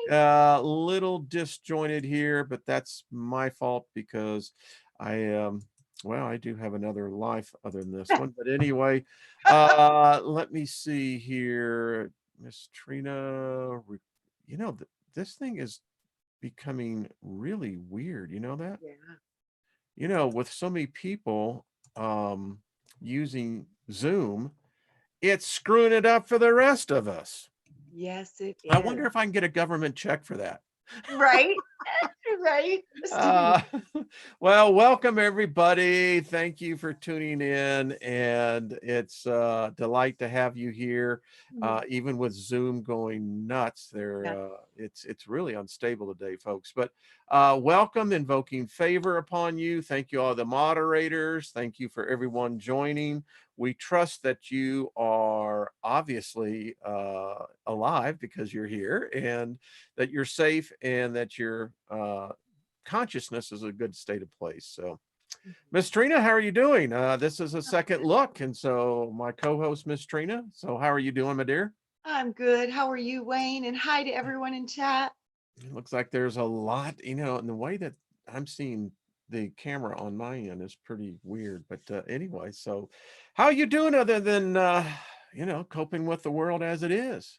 Little disjointed here, but that's my fault because I well, I do have another life other than this one. But anyway, let me see here. Miss Trina, this thing is becoming really weird. You know that? Yeah. With so many people um using Zoom, it's screwing it up for the rest of us. Yes, it I is. wonder if I can get a government check for that. Right? Right? Uh, well, welcome everybody. Thank you for tuning in, and it's a delight to have you here. Mhm. Even with Zoom going nuts, Yeah. it's really unstable today, folks. But welcome, invoking favor upon you. Thank you, all the moderators. Thank you for everyone joining. We trust that you are obviously alive because you're here, and that you're safe, and that your consciousness is a good state of place. So, Mhm. Miss Trina, how are you doing? This is a second look, and so my co-host, Miss Trina. So, how are you doing, my dear? I'm good. How are you, Wayne? And hi to everyone in chat. It looks like there's a lot, and the way that I'm seeing the camera on my end is pretty weird. But anyway, so how are you doing other than coping with the world as it is?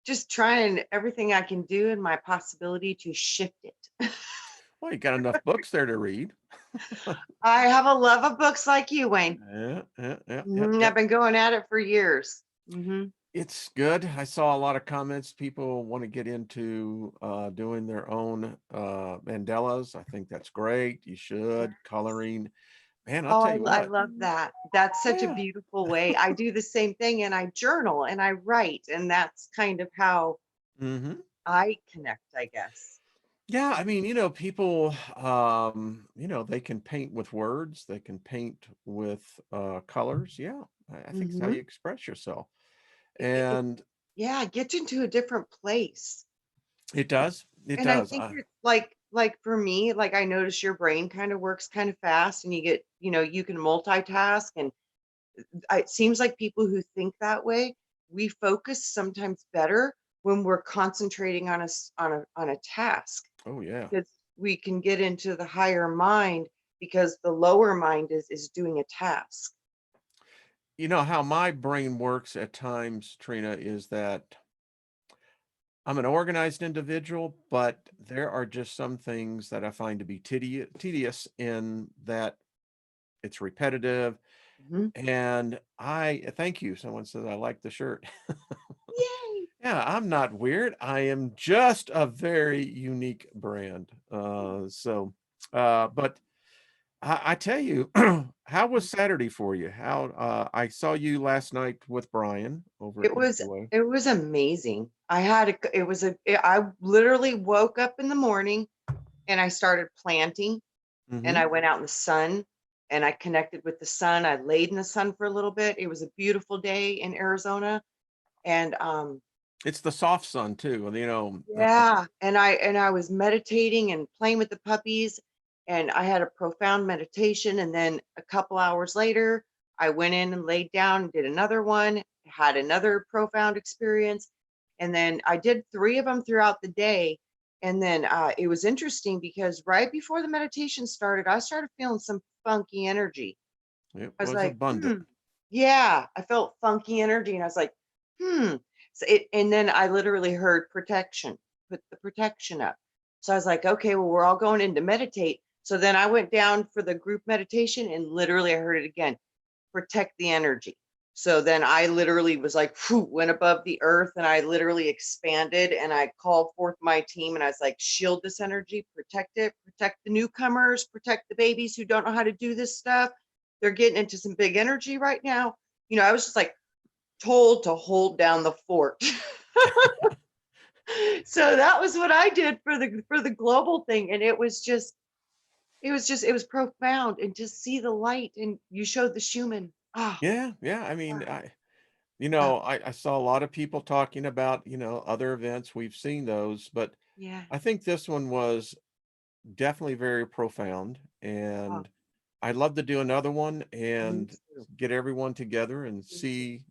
Just trying everything I can do in my possibility to shift it. Well, you got enough books there to read. I have a love of books like you, Wayne. Yeah, yeah, yeah, yeah, Mhm, yeah. I've been going at it for years. It's good. I saw a lot of comments. People want to get into doing their own mandalas. I think that's great. You should. Yes. Coloring. Man, I'll Oh, tell you I what. love that. That's such a Yeah. beautiful way. I do the same thing and I journal and I write, and that's kind of how Hmm. I connect, I guess. Yeah, I mean, people, they can paint with words. They can paint with colors. Yeah, I think it's how Mhm. you express yourself. It And yeah, it gets into a different place. it does. It And I does. think it's like for me, like I notice your brain kind of works kind of fast and you get, you can multitask and it seems like people who think that way, we focus sometimes better when we're concentrating on a task Oh, yeah. because we can get into the higher mind because the lower mind is doing a task. You know how my brain works at times, Trina, is that I'm an organized individual, but there are just some things that I find to be tedious in that it's repetitive. Mhm. And thank you. Someone says I like the shirt. Yay! Yeah, I'm not weird. I am just a very unique brand. But I tell you, how was Saturday for you? I saw you last night with Brian over at It was UWA. it was amazing. I had a it was a I literally woke up in the morning and I started planting and Hmm. I went out in the sun and I connected with the sun. I laid in the sun for a little bit. It was a beautiful day in Arizona and It's the soft sun too, yeah, and I was meditating and playing with the puppies and I had a profound meditation and then a couple hours later I went in and laid down and did another one, had another profound experience and then I did 3 of them throughout the day and then it was interesting because right before the meditation started I started feeling some funky energy. it I was was like, abundant. yeah, I felt funky energy and I was like, hmm. So and then I literally heard protection, put the protection up. So I was like, okay, well, we're all going in to meditate. So then I went down for the group meditation and literally I heard it again, protect the energy. So then I literally was like, whew, went above the earth and I literally expanded and I called forth my team and I was like, shield this energy, protect it, protect the newcomers, protect the babies who don't know how to do this stuff. They're getting into some big energy right now. I was just like told to hold down the fort. So that was what I did for the global thing. And it was profound. And just see the light and you showed the Schumann. Ah, Yeah, yeah. I ah, mean, ah, I saw a lot of people talking about, other events. We've seen those, but yeah. I think this one was definitely very profound. Ah, And I'd love to do another one me and too. get everyone together and Me too. see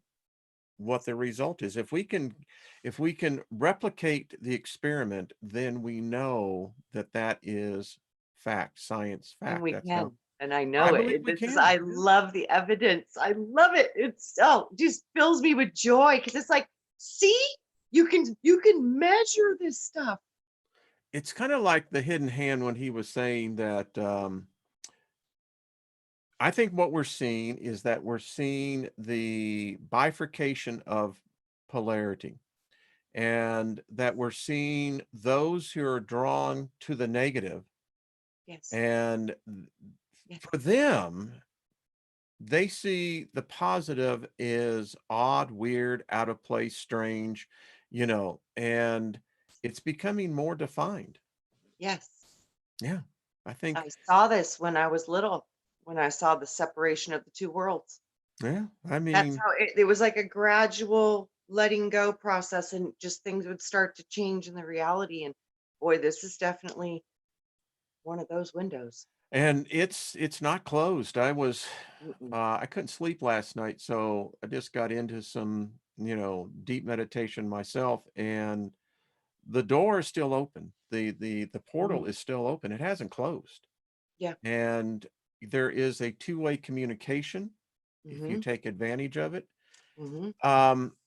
what the result is. If we can replicate the experiment, then we know that that is fact, science And fact. we That's how can, and I I know it. believe we This is can. I Yeah. love the evidence. I love it. It's oh, just fills me with joy because it's like, see, you can measure this stuff. It's kind of like the hidden hand when he was saying that I think what we're seeing is that we're seeing the bifurcation of polarity, and that we're seeing those who are drawn to the negative, Yes, and yes, for them, they see the positive is odd, weird, out of place, strange, and it's becoming more defined. yes. Yeah, I think, I saw this when I was little, when I saw the separation of the two worlds. yeah, I That's mean, how it was like a gradual letting go process, and just things would start to change in the reality. And boy, this is definitely one of those windows. and it's not closed. Mm-mm. I couldn't sleep last night, so I just got into some, deep meditation myself, and the door is still open. The portal Mhm. is still open. It hasn't closed. Yeah. And there is a two-way communication if you Mhm. take advantage of it. Mhm. Um,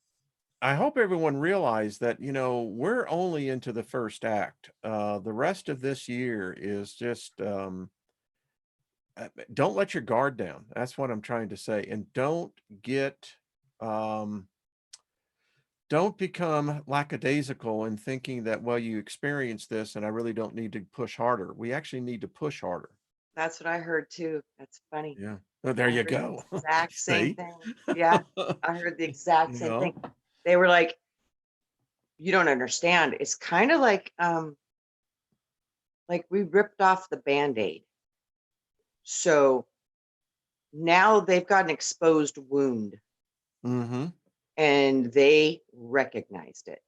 I hope everyone realized that, we're only into the first act. The rest of this year is just don't let your guard down. That's what I'm trying to say. And get um don't become lackadaisical in thinking that, well, you experienced this and I really don't need to push harder. We actually need to push harder. That's what I heard too. That's funny. Yeah. Oh, there I you heard the go. exact same See? thing. Yeah, I heard the exact You same thing. know? They were like, "You don't understand. It's kinda like we ripped off the Band-Aid. So now they've got an exposed wound, Mhm. and they recognized it.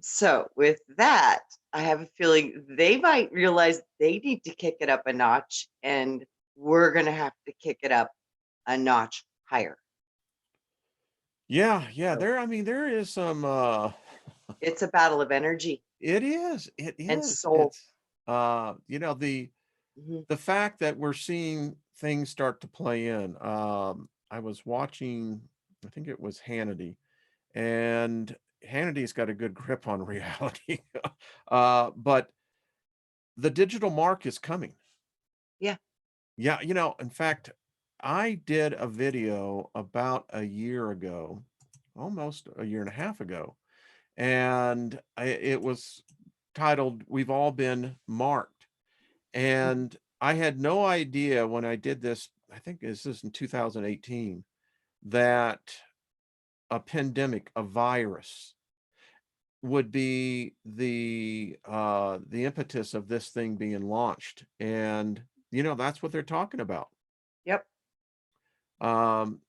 So with that, I have a feeling they might realize they need to kick it up a notch, and we're gonna have to kick it up a notch higher. Yeah, yeah, So I mean, there is some, it's a battle of energy it and is. soul. Mhm. The fact that we're seeing things start to play in. I was watching, I think it was Hannity, and Hannity's got a good grip on reality. But the digital mark is coming. Yeah. Yeah, in fact, I did a video about a year ago, almost a year and a half ago, and it was titled "We've All Been Marked." Mhm. And I had no idea when I did this, I think this is in 2018, that a pandemic, a virus, would be the impetus of this thing being launched. And that's what they're talking about. Yep.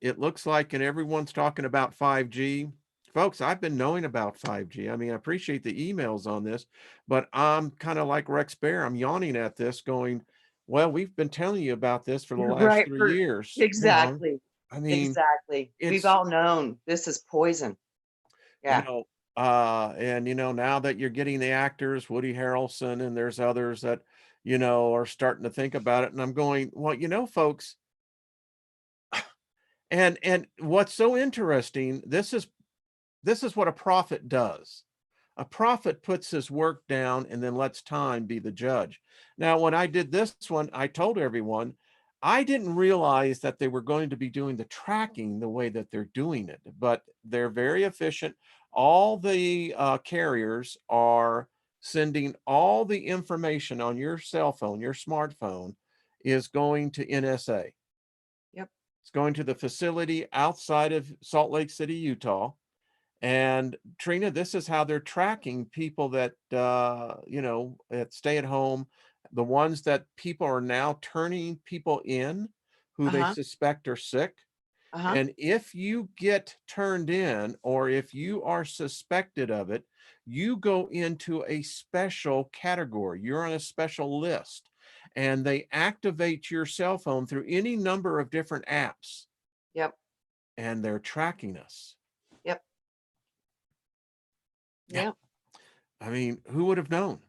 It looks like, and everyone's talking about 5G. Folks, I've been knowing about 5G. I mean, I appreciate the emails on this, but I'm kind of like Rex Bear. I'm yawning at this, going, well, we've been telling you about this for the You're last right 3 years. exactly. I mean, Exactly. We've it's, all known this is poison. you Yeah. know, and now that you're getting the actors, Woody Harrelson, and there's others that, are starting to think about it. And I'm going, well, folks, and what's so interesting, this is what a prophet does. A prophet puts his work down and then lets time be the judge. Now, when I did this one, I told everyone I didn't realize that they were going to be doing the tracking the way that they're doing it, but they're very efficient. All the carriers are sending all the information on your cell phone, your smartphone is going to NSA. Yep. It's going to the facility outside of Salt Lake City, Utah. And Trina, this is how they're tracking people that that stay at home, the ones that people are now turning people in who they Uh-huh. suspect are sick. Uh-huh. And if you get turned in or if you are suspected of it, you go into a special category. You're on a special list. And they activate your cell phone through any number of different apps, Yep. and they're tracking us. Yeah. Yeah. I mean, who would have known?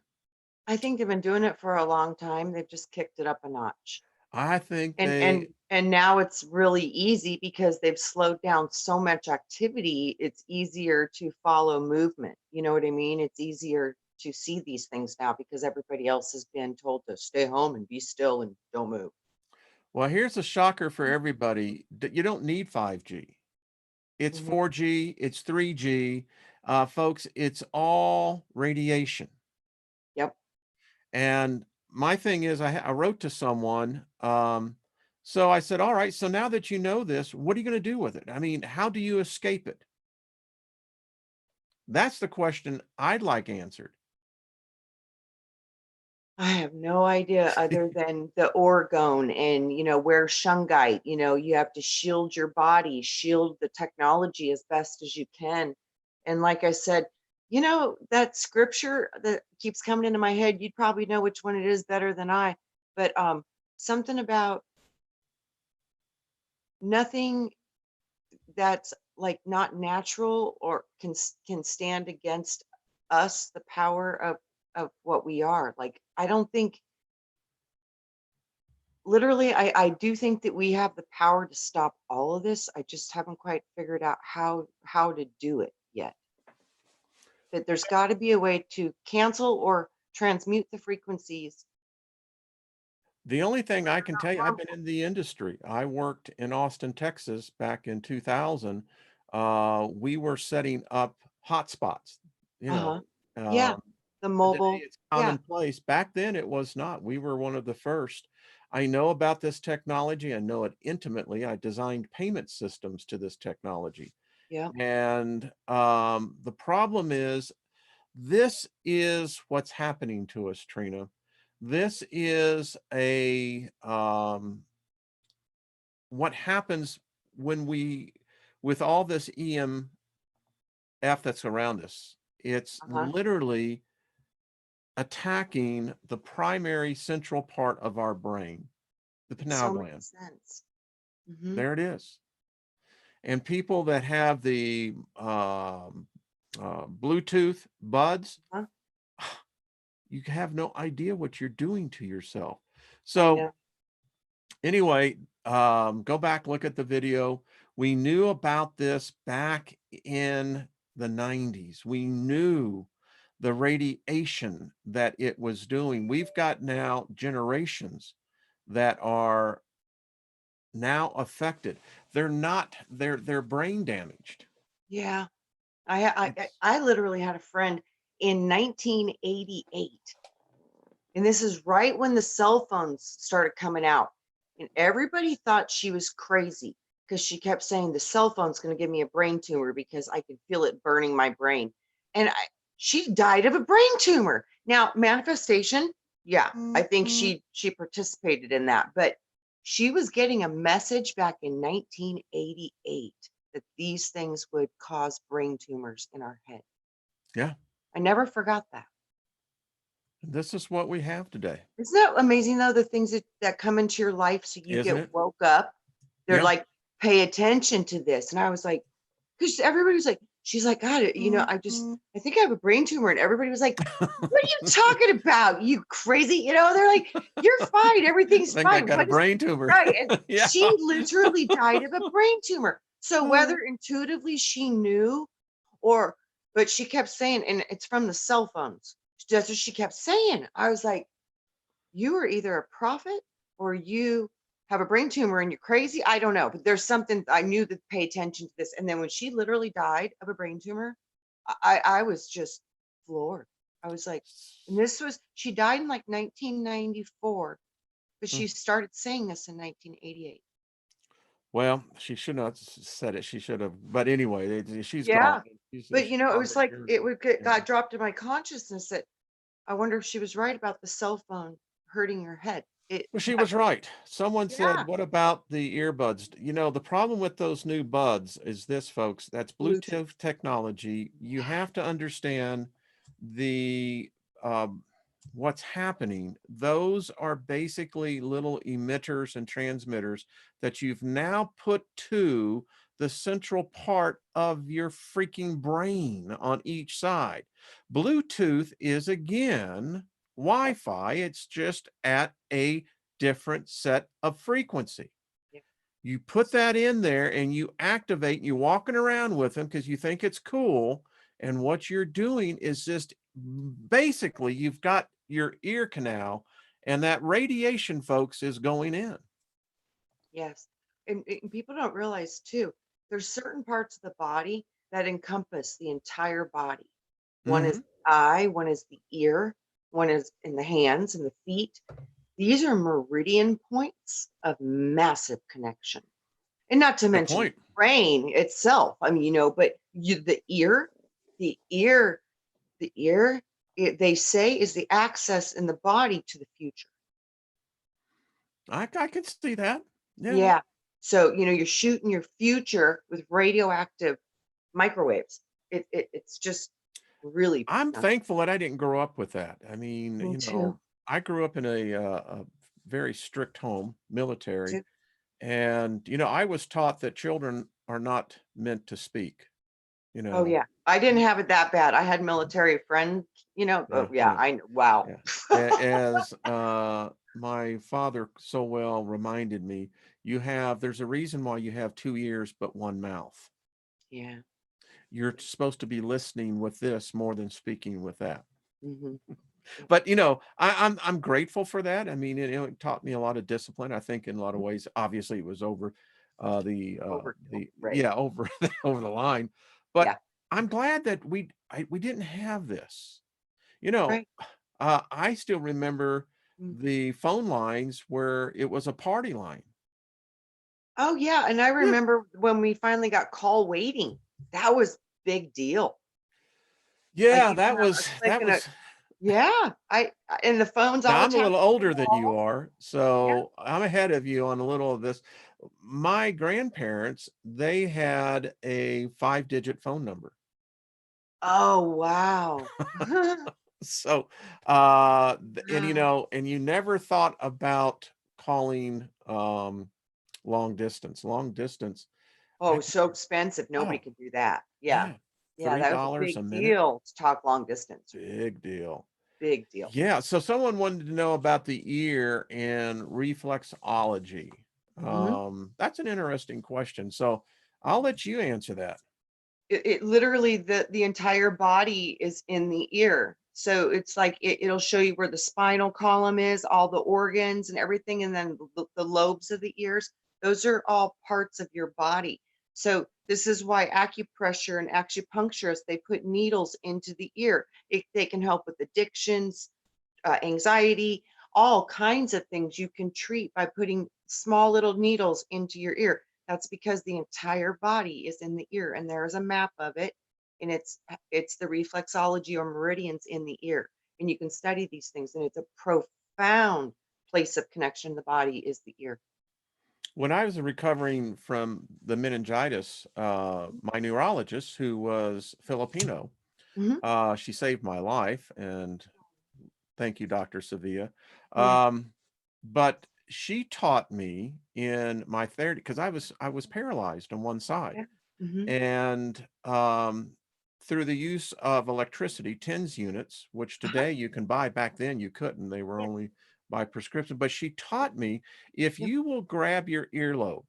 I think they've been doing it for a long time. They've just kicked it up a notch. I think And they, and and now it's really easy because they've slowed down so much activity. It's easier to follow movement. You know what I mean? It's easier to see these things now because everybody else has been told to stay home and be still and don't move. well, here's a shocker for everybody. You don't need 5G. It's Mhm. 4G, it's 3G. Folks, it's all radiation. Yep. And my thing is, I wrote to someone. So I said, all right, so now that you know this, what are you going to do with it? I mean, how do you escape it? That's the question I'd like answered. I have no idea other than the orgone and, wear shungite. You have to shield your body, shield the technology as best as you can. And like I said, that scripture that keeps coming into my head, you'd probably know which one it is better than I, but something about nothing that's like not natural or can stand against us, the power of what we are. Like I don't think literally, I do think that we have the power to stop all of this. I just haven't quite figured out how to do it yet. But there's got to be a way to cancel or transmute the frequencies. The only thing I can tell you, I've been Harmful. in the industry. I worked in Austin, Texas back in 2000. We were setting up hotspots, you know, Uh-huh. Yeah. um, The today mobile. it's Yeah. commonplace. Back then it was not. We were one of the first. I know about this technology. I know it intimately. I designed payment systems to this technology. Yeah. And the problem is, this is what's happening to us, Trina. This is what happens when with all this EMF that's around us. It's Uh-huh. literally attacking the primary central part of our brain, the It pineal so makes gland. sense. Hmm. There it is. And people that have the Bluetooth buds, Huh? you have no idea what you're doing to yourself. I So know. anyway, go back, look at the video. We knew about this back in the 90s. We knew the radiation that it was doing. We've got now generations that are now affected. They're not, they're brain damaged. Yeah. I literally had a friend in 1988. And this is right when the cell phones started coming out. And everybody thought she was crazy because she kept saying the cell phone's going to give me a brain tumor because I could feel it burning my brain. And she died of a brain tumor. Now, manifestation, yeah, I think she participated in that, but she was getting a message back in 1988 that these things would cause brain tumors in our head. Yeah. I never forgot that. This is what we have today, Isn't that amazing though, the things that come into your life so you isn't get it? woke up? They're Yeah. like, "Pay attention to this." And I was like, because everybody was like, she's like, "God, I think I have a brain tumor." And everybody was like, "What are you talking about? You crazy?" They're like, "You're fine. I Everything's think I fine. got a What is brain tumor. right?" And Yeah. she literally died of a brain tumor. So whether intuitively she knew or but she kept saying, and it's from the cell phones. That's what she kept saying. I was like, you are either a prophet or you have a brain tumor and you're crazy. I don't know, but there's something I knew to pay attention to this. And then when she literally died of a brain tumor, I was just floored. I was like, and this was she died in like 1994, but she started saying this in 1988. Well, she should not said it. She should have. But anyway, she's gone. Yeah. But She's it gone was many like years it ago. would get Yeah. got dropped in my consciousness that I wonder if she was right about the cell phone hurting her head. It Well, she that was right. Someone said, yeah, "What about the earbuds?" You know, the problem with those new buds is this, folks. That's Bluetooth. Bluetooth technology. You have to understand the um, what's happening. Those are basically little emitters and transmitters that you've now put to the central part of your freaking brain on each side. Bluetooth is again Yep. Wi-Fi. It's just at a different set of frequency. Yep. You put that in there and you activate, and you're walking around with them because you think it's cool. And what you're doing is just basically you've got your ear canal, and that radiation, folks, is going in. Yes. And people don't realize too, there's certain parts of the body that encompass the entire body. One is Hmm. the eye, one is the ear, one is in the hands and the feet. These are meridian points of massive connection. And not to Good mention point. the brain itself. I mean, but the ear, the ear, they say is the access in the body to the future. I can see that. Yeah. Yeah. So, you're shooting your future with radioactive microwaves. It's just really I'm something. thankful that I didn't grow up with that. I mean, Me too. I grew up in a very strict home, military, Too. and I was taught that children are not meant to speak. You Oh know, yeah. I didn't have it that bad. I had military friends, yeah, yeah, yeah, I know. Wow. yeah. As my father so well reminded me, there's a reason why you have two ears but one mouth. Yeah. You're supposed to be listening with this more than speaking with that. Hmm. But I'm grateful for that. I mean, it taught me a lot of discipline. I think in a lot of ways, obviously, it was over Overkill. the Right. yeah, over over the line. But Yeah. I'm glad that we didn't have this. You know, Right. I still remember Mm. the phone lines where it was a party line. Oh yeah. And I Yeah, remember when we finally got call waiting. That was big deal. Like yeah, you can that have a was click that and a was. yeah. And the phones Now all I'm a attached little to the older than you wall. are, Yeah. so I'm ahead of you on a little of this. My grandparents, they had a 5-digit phone number. Oh wow. So, and Wow. and you never thought about calling long distance. Long distance, I Oh, think, so expensive, nobody oh, could do that. Yeah. yeah, Yeah, that was a $3 a big minute. deal to talk long distance. Big deal. Big deal. Yeah, so someone wanted to know about the ear and reflexology. Mhm. That's an interesting question. So I'll let you answer that. It literally the entire body is in the ear. So it's like it'll show you where the spinal column is, all the organs and everything, and then the lobes of the ears. Those are all parts of your body. So this is why acupressure and acupuncturists they put needles into the ear. They can help with addictions, anxiety, all kinds of things you can treat by putting small little needles into your ear. That's because the entire body is in the ear, and there is a map of it, and it's the reflexology or meridians in the ear, and you can study these things, and it's a profound place of connection in the body is the ear. When I was recovering from the meningitis, my neurologist, who was Filipino, Hmm. she saved my life, and thank you, Dr. Sevilla. Yeah. But she taught me in my therapy because I was paralyzed on one side. Yeah. Hmm. And through the use of electricity, TENS units, which Uh-huh. today you can buy, back then you couldn't, they were Yeah. only by prescription. But she taught me, if Yep. you will grab your earlobe,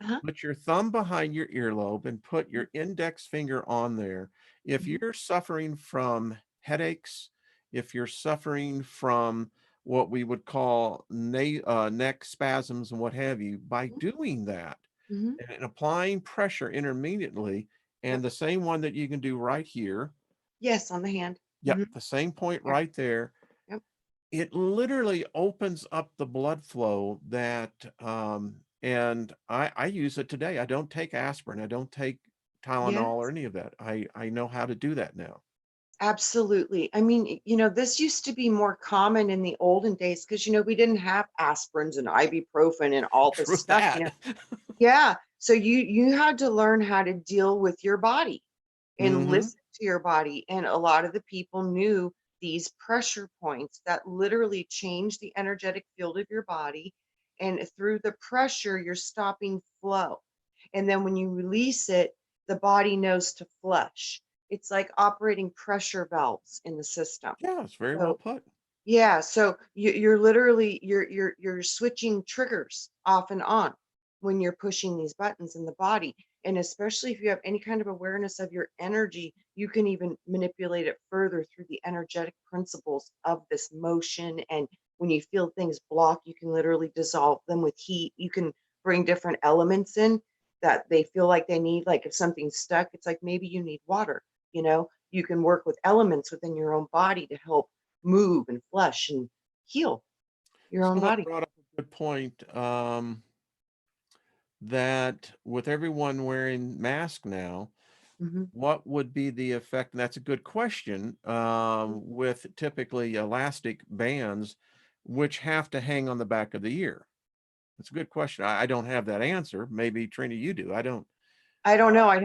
Uh-huh. put your thumb behind your earlobe and put your index finger on there. If Hmm. you're suffering from headaches, if you're suffering from what we would call neck spasms and what have you, by doing that Hmm. and applying pressure intermediately, Yep. and the same one that you can do right here, Yes, on the hand. yep, Hmm. the same point Yeah. right there, Yep. it literally opens up the blood flow and I use it today. I don't take aspirin. I don't take Tylenol or Yes. any of that. I know how to do that now. Absolutely. I mean, this used to be more common in the olden days because, we didn't have aspirins and ibuprofen and all this True stuff. that. Yeah. So you had to learn how to deal with your body and Mhm. listen to your body. And a lot of the people knew these pressure points that literally change the energetic field of your body. And through the pressure, you're stopping flow. And then when you release it, the body knows to flush. It's like operating pressure valves in the system. Yeah, it's very well So put. yeah, so you're literally you're switching triggers off and on when you're pushing these buttons in the body. And especially if you have any kind of awareness of your energy, you can even manipulate it further through the energetic principles of this motion. And when you feel things block, you can literally dissolve them with heat. You can bring different elements in that they feel like they need. Like if something's stuck, it's like maybe you need water, you can work with elements within your own body to help move and flush and heal your own Someone body. brought up a good point, that with everyone wearing masks now, Mhm, what would be the effect? And that's a good question. mhm. With typically elastic bands, which have to hang on the back of the ear. That's a good question. I don't have that answer. Maybe Trina, you do. I don't. I don't Uh, know, I'd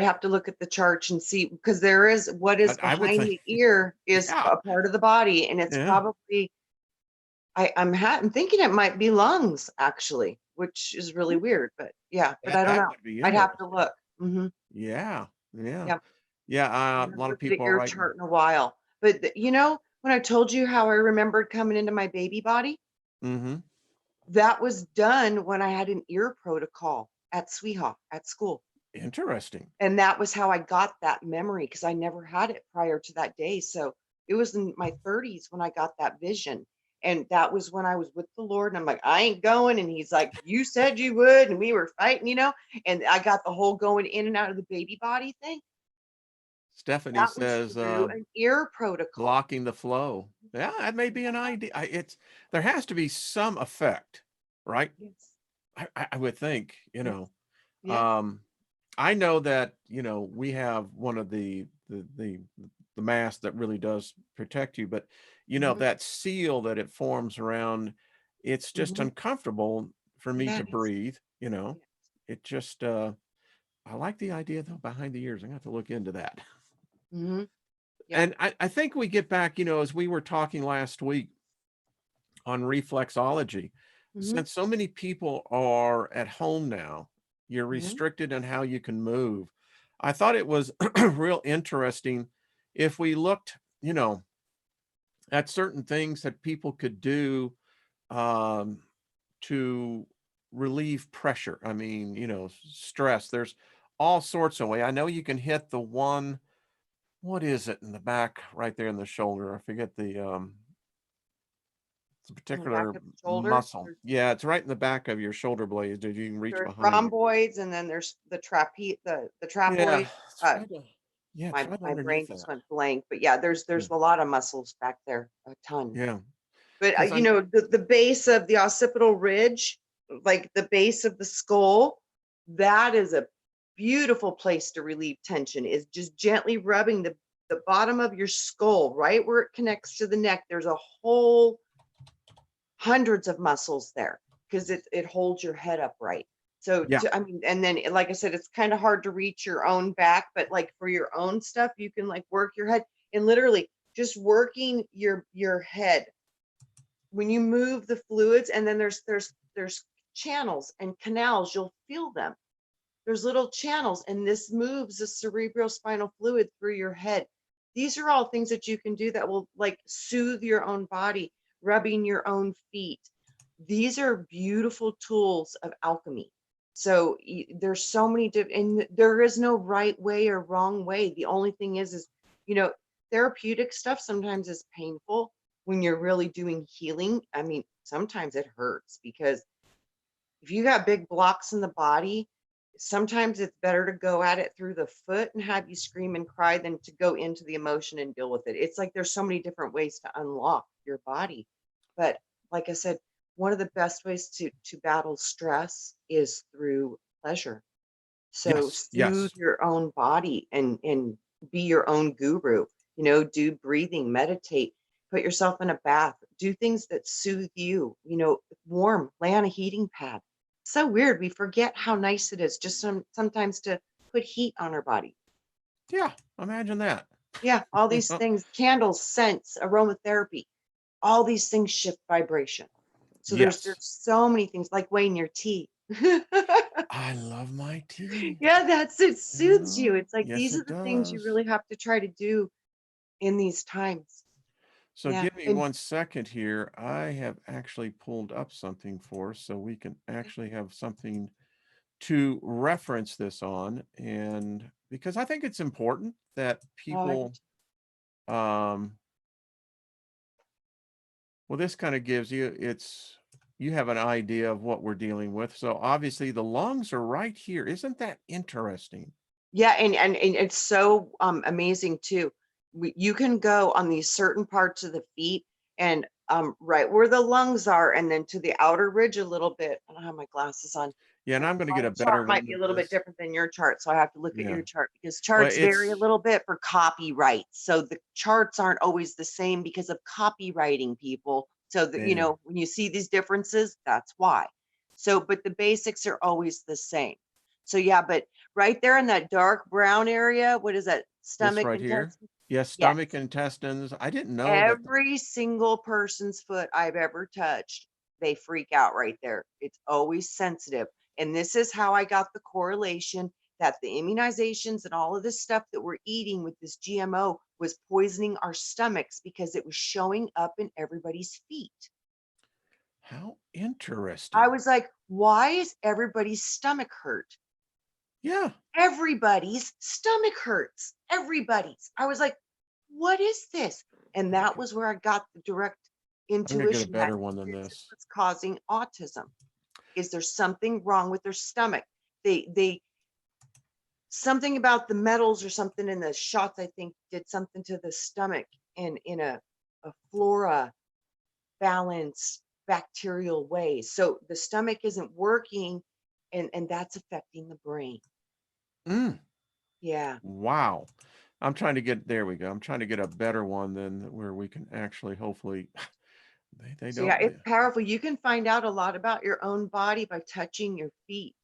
have to look at the chart and see because there is what is I would behind think, the ear is yeah, a part of the body, and it's yeah, probably I'm thinking it might be lungs actually, which is really weird, but yeah, but I don't that know. would be I'd have to interesting. look. Yeah, yeah, Yeah, yeah. I A haven't lot of looked at people a are ear writing. chart in a while, but when I told you how I remembered coming into my baby body? Hmm. That was done when I had an ear protocol at SWEHA at school, Interesting. and that was how I got that memory because I never had it prior to that day, so it was in my 30s when I got that vision, and that was when I was with the Lord, and I'm like, "I ain't going," and he's like, "You said you would," and we were fighting, and I got the whole going in and out of the baby body thing. Stephanie That was says, through an ear protocol. blocking the flow. Yeah, that may be an Yeah, idea. There has to be some effect, right? yes, I would think, yes, yes, um, I know that, we have one of the masks that really does protect you, but mhm, that seal that it forms around, it's just mhm, uncomfortable for me to yes, breathe. yes, It just, I like the idea though behind the ears. I have to look into that. mhm, yep, And I think we get back, as we were talking last week on reflexology, mhm, since so many people are at home now, you're mhm, restricted on how you can move. I thought it was real interesting if we looked, at certain things that people could do, um, to relieve pressure. I mean, stress. There's all sorts of way. I know you can hit the one, what is it in the back right there in the shoulder? I forget it's a on the back particular of the shoulders. muscle. Yeah, it's right in the back of your shoulder blades that you can reach There's behind it. rhomboids, and then there's the Yeah, trapezoid. it's Uh, right, yeah, it's my right my brain underneath just that. went blank, but yeah, Yeah, there's a lot of muscles back there, a ton. yeah, But because I the base of the occipital ridge, like the base of the skull, that is a beautiful place to relieve tension. Is just gently rubbing the bottom of your skull, right where it connects to the neck. There's a whole hundreds of muscles there because it holds your head upright. So yeah, I mean, and then like I said, it's kind of hard to reach your own back, but like for your own stuff, you can like work your head and literally just working your head when you move the fluids, and then there's channels and canals, you'll feel them. There's little channels, and this moves the cerebral spinal fluid through your head. These are all things that you can do that will like soothe your own body, rubbing your own feet. These are beautiful tools of alchemy. So there's so many and there is no right way or wrong way. The only thing is, you know, therapeutic stuff sometimes is painful when you're really doing healing. I mean, sometimes it hurts because if you got big blocks in the body, sometimes it's better to go at it through the foot and have you scream and cry than to go into the emotion and deal with it. It's like there's so many different ways to unlock your body. But like I said, one of the best ways to battle stress is through pleasure. So yes, soothe yes, your own body and be your own guru. Do breathing, meditate, put yourself in a bath, do things that soothe you, warm, lay on a heating pad. So weird. We forget how nice it is just sometimes to put heat on our body. yeah. Imagine that. Yeah, all these things, candles, scents, aromatherapy, all these things shift vibration. So there's Yes, so many things like weighing your tea. I love my tea. Yeah, it soothes Yeah. you. It's like Yes, these are it the things you does. really have to try to do in these times. So Yeah. give me And 1 second here. I have actually pulled up something for us so we can actually have something to reference this on. And because I think it's important that oh, I do people, um, well, this kind of gives you, you have an idea of what we're dealing with. So obviously the lungs are right here. Isn't that interesting? Yeah, and it's so, amazing too. You can go on these certain parts of the feet and, right where the lungs are, and then to the outer ridge a little bit. I don't have my glasses on. Yeah, and I'm going to My get a chart better might one be a than little bit this. different than your chart, so I have to look at Yeah. your chart because Well, charts vary a it's little bit for copyright. So the charts aren't always the same because of copywriting, people. So that, yeah. when you see these differences, that's why. So, but the basics are always the same. So yeah, but right there in that dark brown area, what is that? This Stomach, right here. intestine? Yes, Yes. stomach, intestines. I didn't know that. Every single person's foot I've ever touched, they freak out right there. It's always sensitive. And this is how I got the correlation that the immunizations and all of this stuff that we're eating with this GMO was poisoning our stomachs because it was showing up in everybody's feet. How I interesting. was like, why is everybody's stomach hurt? Yeah, Everybody's stomach hurts. Everybody's. I was like, what is this? And let me that get was where I got the direct I'm gonna get a intuition that better one than this is this. what's causing autism. Is there something wrong with their stomach? They something about the metals or something in the shots, I think, did something to the stomach in a flora balance bacterial way. So the stomach isn't working and that's affecting the brain. Mm, Yeah. wow. I'm trying to get there we go. I'm trying to get a better one than where we can actually hopefully they So yeah, don't it's powerful. You can find out a lot about your own body by touching your feet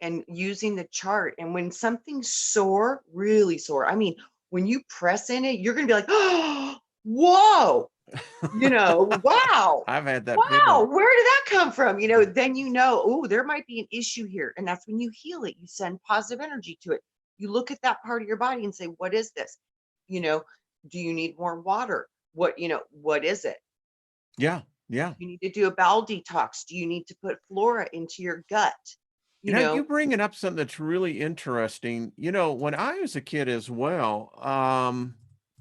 and using the chart. And when something's sore, really sore, I mean, when you press in it, you're going to be like, oh, whoa, wow, I've had that wow, feeling. where did that come from? Then oh, there might be an issue here. And that's when you heal it. You send positive energy to it. You look at that part of your body and say, what is this? You know, do you need more water? What is it? Yeah, yeah. You need to do a bowel detox. Do you need to put flora into your gut? You You know, bringing up something that's really interesting. When I was a kid as well,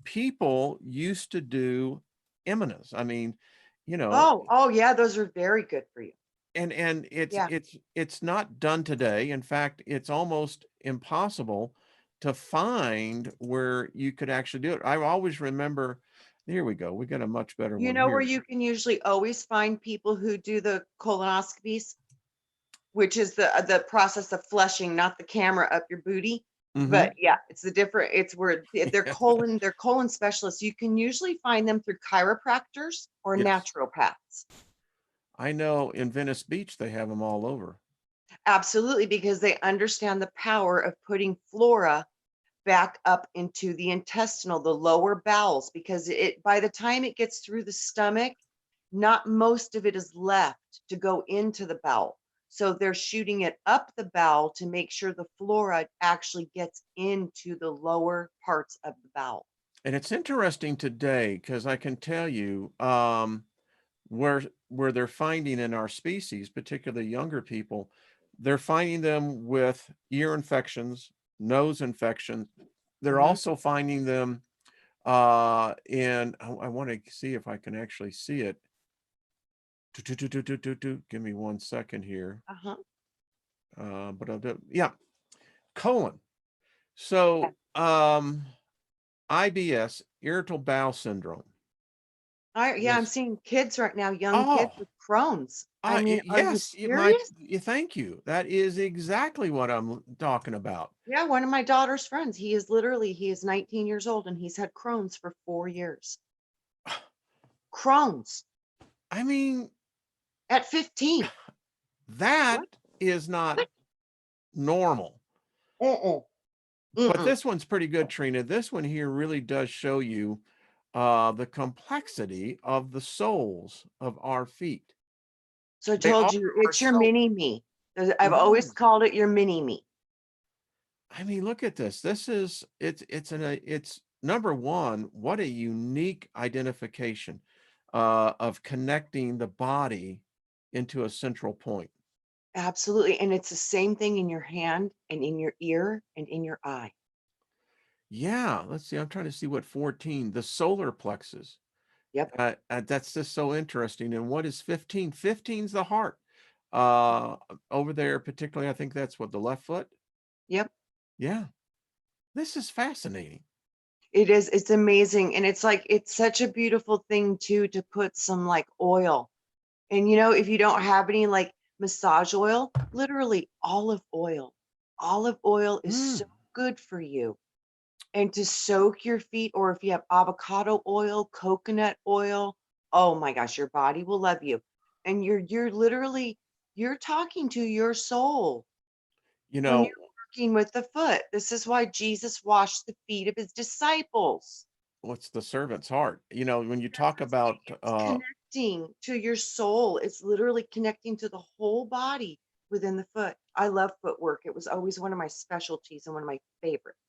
people used to do emenas. I mean, you know, oh yeah, those are very good for you. and it's Yeah. it's it's not done today. In fact, it's almost impossible to find where you could actually do it. I always remember, here we go. We got a much better You one know where here. you can usually always find people who do the colonoscopies, which is the process of flushing, not the camera up your booty. But Hmm. yeah, it's where they're colon specialists. You can usually find them through chiropractors or Yes. naturopaths. I know in Venice Beach they have them all over. Absolutely, because they understand the power of putting flora back up into the intestinal, the lower bowels, because it by the time it gets through the stomach, not most of it is left to go into the bowel. So they're shooting it up the bowel to make sure the flora actually gets into the lower parts of the bowel. And it's interesting today because I can tell you, where they're finding in our species, particularly younger people, they're finding them with ear infections, nose infections. They're Mhm. also finding them in, I want to see if I can actually see it. Give me 1 second here. Uh-huh. But I'll do, yeah, colon. Yeah. So, IBS, irritable bowel syndrome. I'm Is seeing kids right now, young kids Oh, with Crohn's. I mean, are you yes, serious? thank you. That is exactly what I'm talking about. Yeah, one of my daughter's friends, he is 19 years old and he's had Crohn's for 4 years. Crohn's I mean, at 15. that What? is not What? normal. Mm-mm. But Mm-mm. this one's pretty good, Trina. This one here really does show you the complexity of the soles of our feet. So I They are told you, our it's your soul. mini me. I've always Really? called it your mini me. I mean, look at this. This is it's number one, what a unique identification of connecting the body into a central point. Absolutely, and it's the same thing in your hand and in your ear and in your eye. Yeah, let's see. I'm trying to see what 14, the solar plexus. Yep, That's just so interesting. And what is 15? 15's the heart. Uh, Over there, particularly, I think that's what the left foot. yep. Yeah, this is fascinating. It is, it's amazing, and it's like it's such a beautiful thing too to put some, like, oil. And, if you don't have any, like, massage oil, literally olive oil. Olive oil is so Mm, good for you. And to soak your feet, or if you have avocado oil, coconut oil, oh my gosh, your body will love you. And you're literally you're talking to your soul you when you're know, working with the foot. This is why Jesus washed the feet of his disciples. what's the servant's heart? When you That's talk what I'm saying. about It's connecting to your soul. It's literally connecting to the whole body within the foot. I love footwork. It was always one of my specialties and one of my favorites.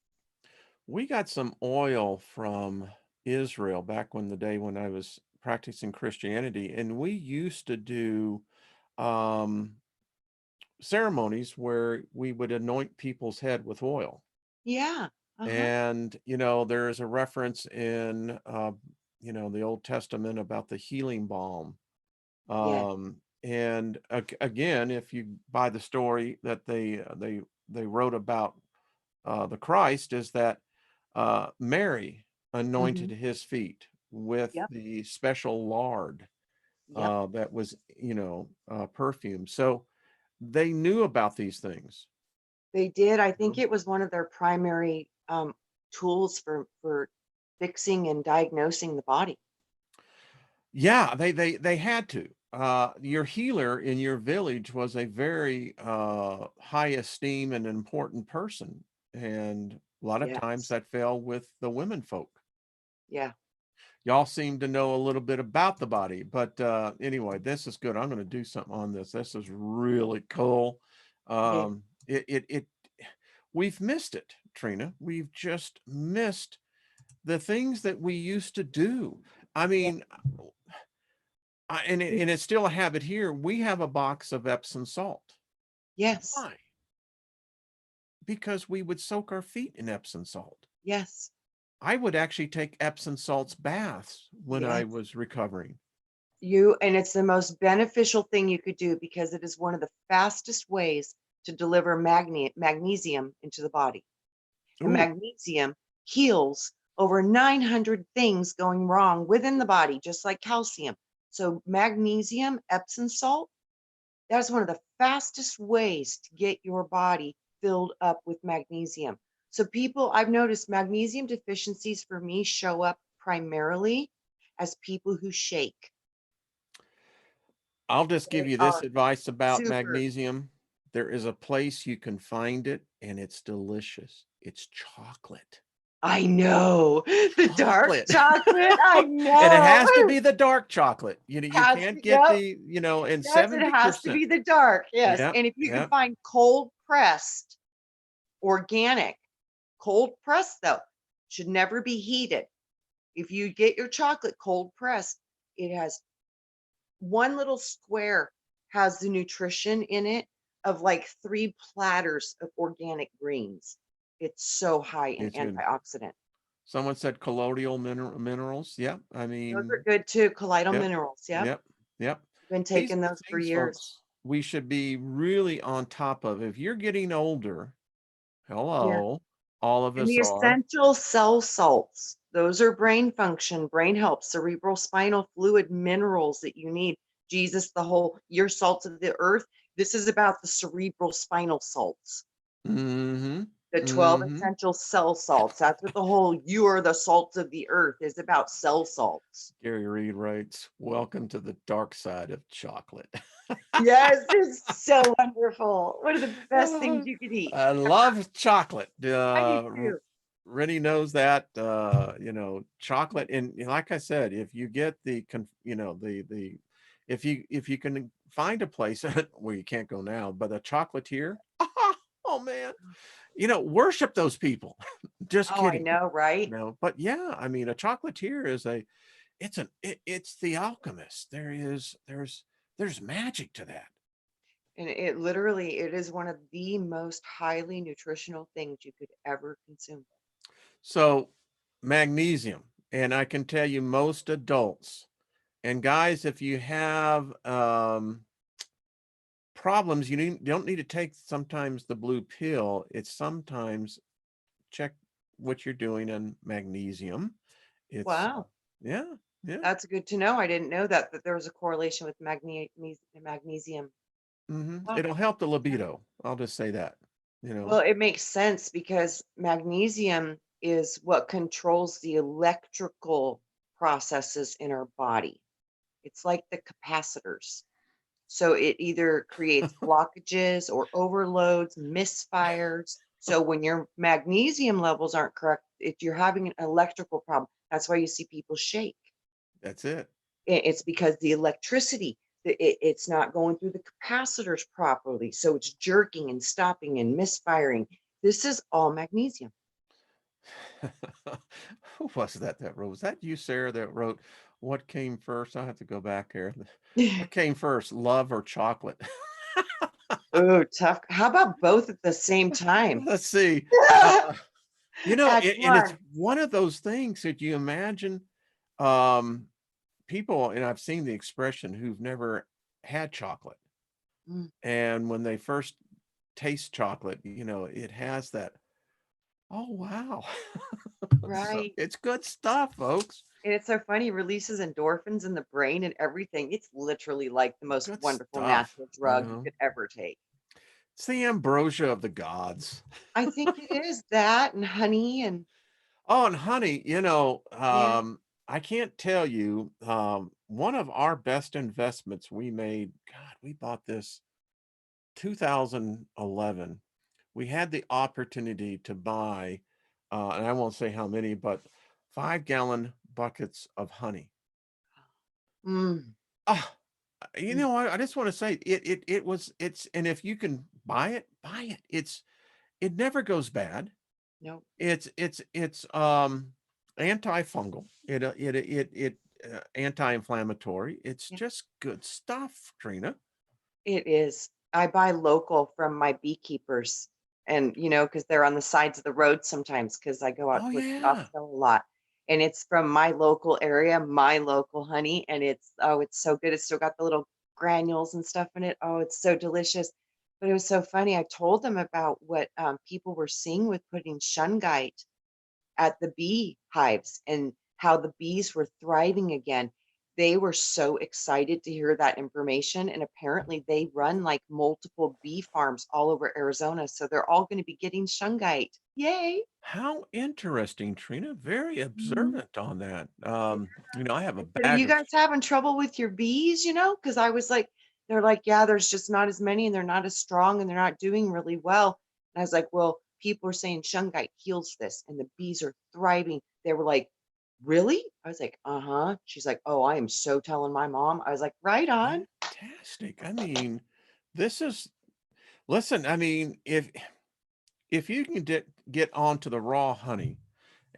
we got some oil from Israel back when the day when I was practicing Christianity, and we used to do um, ceremonies where we would anoint people's head with oil. Yeah. Uh-huh. And, there is a reference in, the Old Testament about the healing balm. Yeah. And again, if you buy the story that they wrote about the Christ, is that Mary anointed Hmm. his feet with Yep. the special lard Yep. that was, perfume. So they knew about these things. They did. I think Mhm. it was one of their primary tools for fixing and diagnosing the body. Yeah, they had to. Your healer in your village was a very high esteem and important person, and a lot of times Yes. that fell with the women folk. Yeah. Y'all seem to know a little bit about the body, but anyway, this is good. I'm going to do something on this. This is really cool. Yeah. It we've missed it, Trina. We've just missed the things that we used to do. I Yeah. mean, and it's still a habit here. We have a box of Epsom salt. Yes. Why? Because we would soak our feet in Epsom salt. Yes. I would actually take Epsom salts baths when I Yes. was recovering. And it's the most beneficial thing you could do because it is one of the fastest ways to deliver magnesium into the body. And Ooh, magnesium heals over 900 things going wrong within the body, just like calcium. So magnesium, Epsom salt, that's one of the fastest ways to get your body filled up with magnesium. So people, I've noticed magnesium deficiencies for me show up primarily as people who shake. I'll just give They you this are advice about super. magnesium. There is a place you can find it, and it's delicious. It's chocolate. I know. The dark Chocolate. chocolate, I And it know. has to be the dark chocolate. You Has can't to, get yep. and Yes, it has to 70%. be the dark, yes, Yep, and if you can yep. find cold pressed, organic, cold pressed though, should never be heated. If you get your chocolate cold pressed, it has one little square has the nutrition in it of like 3 platters of organic greens. It's so high in It's good. antioxidant. Someone said colloidal minerals. Yep. I Those are mean, good too, colloidal yep, minerals, yep. yep, yep. Been These taking are the those for things, years. folks, we should be really on top of. If you're getting older, Yeah. hello, all of And us the are. essential cell salts, those are brain function, brain health, cerebral spinal fluid minerals that you need. Jesus, the whole your salts of the earth. This is about the cerebral spinal salts, Mm-hmm. the 12 Mm-hmm. essential cell salts. That's what the whole you are the salts of the earth is about, cell salts. Gary Reed writes, "Welcome to the dark side of chocolate." Yes, it's so wonderful. One of the best things Uh, you could eat. I love chocolate. I do too. Rennie knows that. Chocolate, and like I said, if you get the if you can find a place where you can't go now, but a chocolatier, oh man, worship those people. Just Oh, I kidding. know, right? But yeah, I mean, a chocolatier is it's the alchemist. There's magic to that. And it literally, it is one of the most highly nutritional things you could ever consume. So magnesium, and I can tell you most adults and guys, if you have problems, don't need to take sometimes the blue pill. It's sometimes check what you're doing in magnesium. It's Wow. yeah, yeah. That's good to know. I didn't know that there was a correlation with magnesium. Wow. It'll help the libido. I'll just say that, you know. Well, it makes sense because magnesium is what controls the electrical processes in our body. It's like the capacitors. So it either creates blockages or overloads, misfires. So when your magnesium levels aren't correct, if you're having an electrical problem, that's why you see people shake. That's it. It's because the electricity, it's not going through the capacitors properly. So it's jerking and stopping and misfiring. This is all magnesium. Who was that wrote? Was that you, Sarah, that wrote what came first? I have to go back here. What came first, love or chocolate? Oh, tough. How about both at the same time? Let's see. Uh, At and it's once. one of those things that you imagine um, people, and I've seen the expression, who've never had chocolate. Mm, And when they first taste chocolate, it has that, oh, wow. So right. it's good stuff, folks. And it's so funny, releases endorphins in the brain and everything. It's literally like the most Good wonderful stuff, natural drug you could ever take. It's the ambrosia of the gods. I think it is that and honey and Oh, and honey, yeah. I can't tell you, one of our best investments we made, God, we bought this 2011. We had the opportunity to buy, and I won't say how many, but 5-gallon buckets of honey. Mm, Ah, mm, I just want to say and if you can buy it, buy it. It never goes bad. nope. It's antifungal. Anti-inflammatory. It's Yeah, just good stuff, Trina. it is. I buy local from my beekeepers and because they're on the sides of the road sometimes because I go out Oh towards yeah. Scottsdale a lot. And it's from my local area, my local honey, and it's so good. It's still got the little granules and stuff in it. Oh, it's so delicious. But it was so funny. I told them about what people were seeing with putting shungite at the bee hives and how the bees were thriving again. They were so excited to hear that information. And apparently, they run like multiple bee farms all over Arizona. So they're all going to be getting shungite. Yay. How interesting, Trina. Very Mhm. observant on that. Yeah. I have a I said, "Are bag you of guys having trouble with your bees?" Because I was like, they're like, "Yeah, there's just not as many and they're not as strong and they're not doing really well." And I was like, "Well, people are saying shungite heals this and the bees are thriving." They were like, "Really?" I was like, "Uh-huh." She's like, "Oh, I am so telling my mom." I was like, "Right on." fantastic. I mean, this is listen, I mean, if you can get onto the raw honey.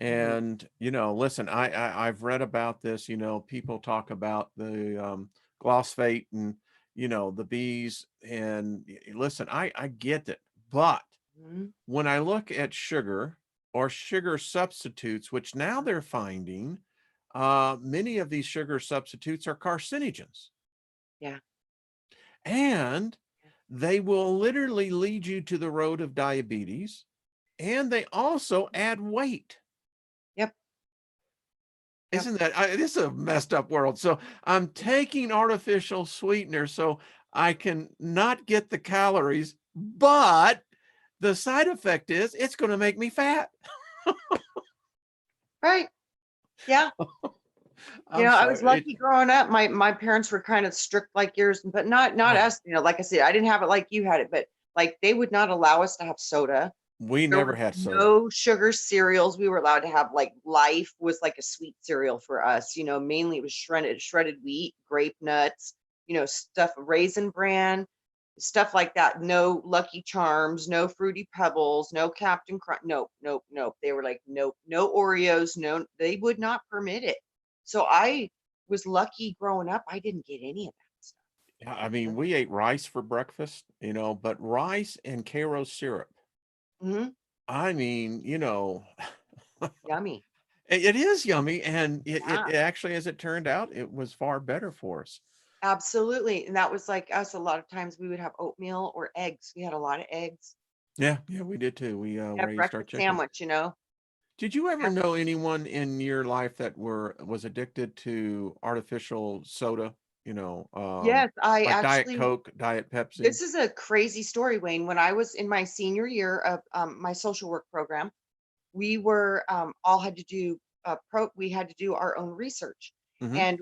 Mhm. And, listen, I've read about this, people talk about the glyphosate and, the bees. And listen, I get it. But Mhm. when I look at sugar or sugar substitutes, which now they're finding, many of these sugar substitutes are carcinogens. Yeah. And they will literally lead you to the road of diabetes. And they also add weight. Yep. Yep. Isn't that this is a messed up world. So I'm taking artificial sweeteners so I can not get the calories, but the side effect is it's going to make me fat. Right. Yeah. I'm I was sorry. lucky growing up. My parents were kind of strict like yours, but not Oh, us. Like I said, I didn't have it like you had it, but like they would not allow us to have soda. we There never was had soda. no sugar cereals. We were allowed to have like Life was like a sweet cereal for us. Mainly it was shredded wheat, grape nuts. stuff, Raisin Bran, stuff like that. No Lucky Charms, no Fruity Pebbles, no Captain Crunch. Nope, nope, nope. They were like, nope, no Oreos. No, they would not permit it. So I was lucky growing up. I didn't get any of that stuff. Yeah, I mean, we ate rice for breakfast, but rice and Karo syrup. Hmm. I mean, Yummy. it is yummy, and Yeah, it actually, as it turned out, it was far better for us. absolutely. And that was like us. A lot of times we would have oatmeal or eggs. We had a lot of eggs. Yeah, yeah, we did too. We Have raised our breakfast chickens. sandwich. Did you ever Yeah. know anyone in your life that was addicted to artificial soda? Yes, I Like Diet actually, Coke, Diet Pepsi? this is a crazy story, Wayne. When I was in my senior year of my social work program, we were all had to do we had to do our own research, Hmm. and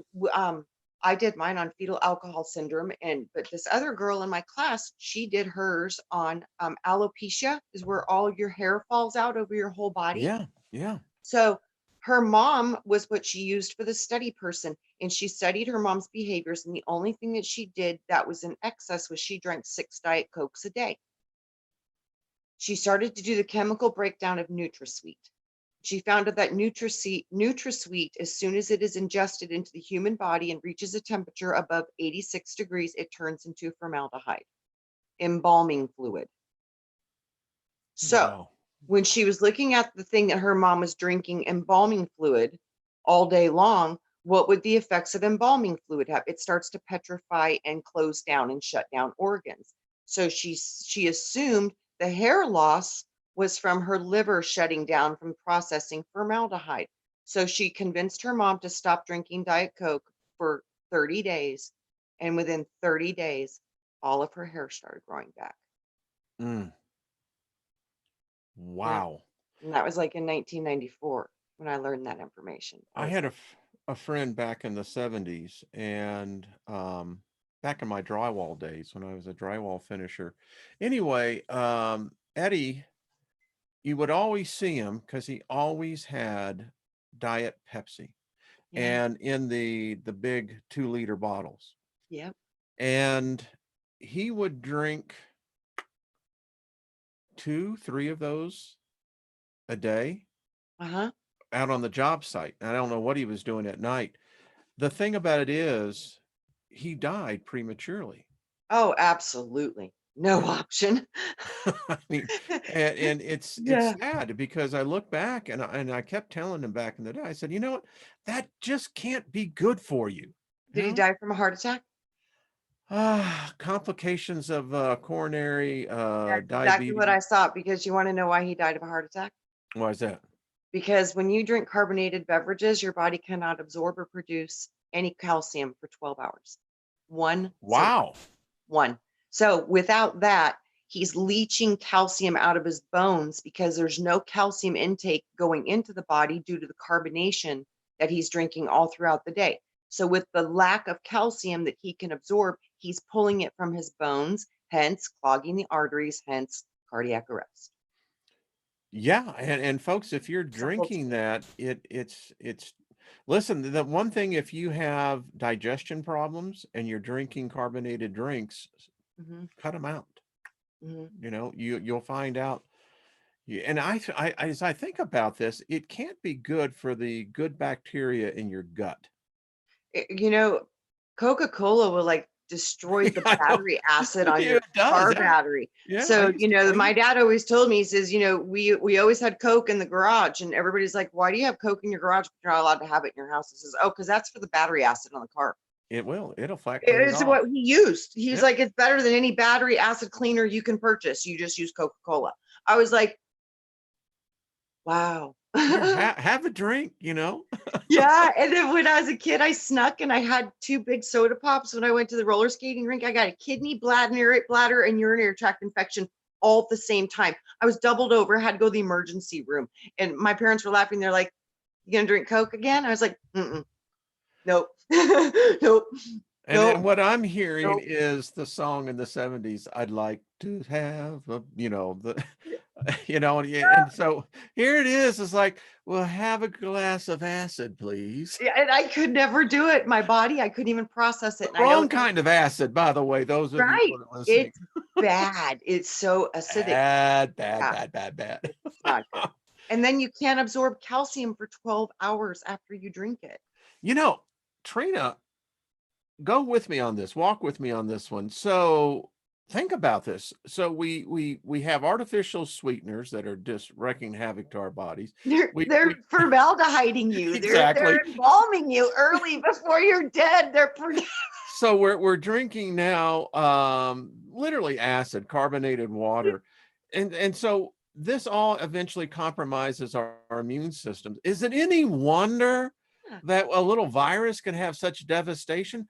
I did mine on fetal alcohol syndrome, and but this other girl in my class, she did hers on alopecia, is where all your hair falls out over your whole body. Yeah, yeah. So her mom was what she used for the study person, and she studied her mom's behaviors, and the only thing that she did that was in excess was she drank 6 Diet Cokes a day. She started to do the chemical breakdown of NutraSweet. She found out that NutraSweet, as soon as it is ingested into the human body and reaches a temperature above 86 degrees, it turns into formaldehyde, embalming fluid. So Wow. when she was looking at the thing that her mom was drinking, embalming fluid, all day long, what would the effects of embalming fluid have? It starts to petrify and close down and shut down organs. So she assumed the hair loss was from her liver shutting down from processing formaldehyde. So she convinced her mom to stop drinking Diet Coke for 30 days. And within 30 days, all of her hair started growing back. Mm, Yeah. wow. And that was like in 1994 when I learned that information. I I was had like, a friend back in the 70s, and back in my drywall days when I was a drywall finisher. Anyway, Eddie, you would always see him because he always had Diet Pepsi, yeah, and in the big 2-liter bottles. yep, And he would drink 2, 3 of those a day uh-huh. out on the job site. I don't know what he was doing at night. The thing about it is he died prematurely. Oh, absolutely. No option. I mean, and it's Yeah. sad because I look back and I kept telling him back in the day, I said, you know what, that just can't be good for you. You Did he know? die from a heart attack? Complications of coronary That's exactly what diabetes. I saw, because you want to know why he died of a heart attack? Why is that? Because when you drink carbonated beverages, your body cannot absorb or produce any calcium for 12 hours. One single Wow. one. So without that, he's leaching calcium out of his bones because there's no calcium intake going into the body due to the carbonation that he's drinking all throughout the day. So with the lack of calcium that he can absorb, he's pulling it from his bones, hence clogging the arteries, hence cardiac arrest. Yeah, and folks, if you're Simple drinking truth. that, it's listen, the one thing, if you have digestion problems and you're drinking carbonated drinks, Hmm. cut them out. Hmm. You'll find out. And as I think about this, it can't be good for the good bacteria in your gut. You know, Coca-Cola will like destroy the I know. battery acid on It your does. car Yeah. battery. Yeah, I So, used to my clean. dad always told me, he says, we always had Coke in the garage, and everybody's like, why do you have Coke in your garage, but you're not allowed to have it in your house? He says, oh, because that's for the battery acid on the car. It will. It'll flat clean it It's off. what he used. He's Yep. like, it's better than any battery acid cleaner you can purchase. You just use Coca-Cola. I was like, wow. Here, have a drink. Yeah, and then when I was a kid, I snuck and I had 2 big soda pops when I went to the roller skating rink. I got a kidney, bladder, and urinary tract infection all at the same time. I was doubled over, had to go to the emergency room, and my parents were laughing. They're like, "You gonna drink Coke again?" I was like, "Mm-mm, nope, nope, And nope, what I'm hearing nope." is the song in the 70s, I'd like to have the and so here it is. It's like, well, have a glass of acid, please. Yeah, and I could never do it. My body, I couldn't even process it. The And I know wrong it's kind of acid, by the way, those of you right. who are listening. It's bad. It's so acidic. Bad, bad, Yeah, bad, bad, bad. it's not good. And then you can't absorb calcium for 12 hours after you drink it. You know, Trina, go with me on this, walk with me on this one. So think about this. So we have artificial sweeteners that are just wreaking havoc to our bodies. They're We formaldehyding you. They're exactly. embalming you early before you're dead. So we're drinking now literally acid, carbonated water. And so this all eventually compromises our immune systems. Is it any wonder Yeah, that a little virus can have such devastation?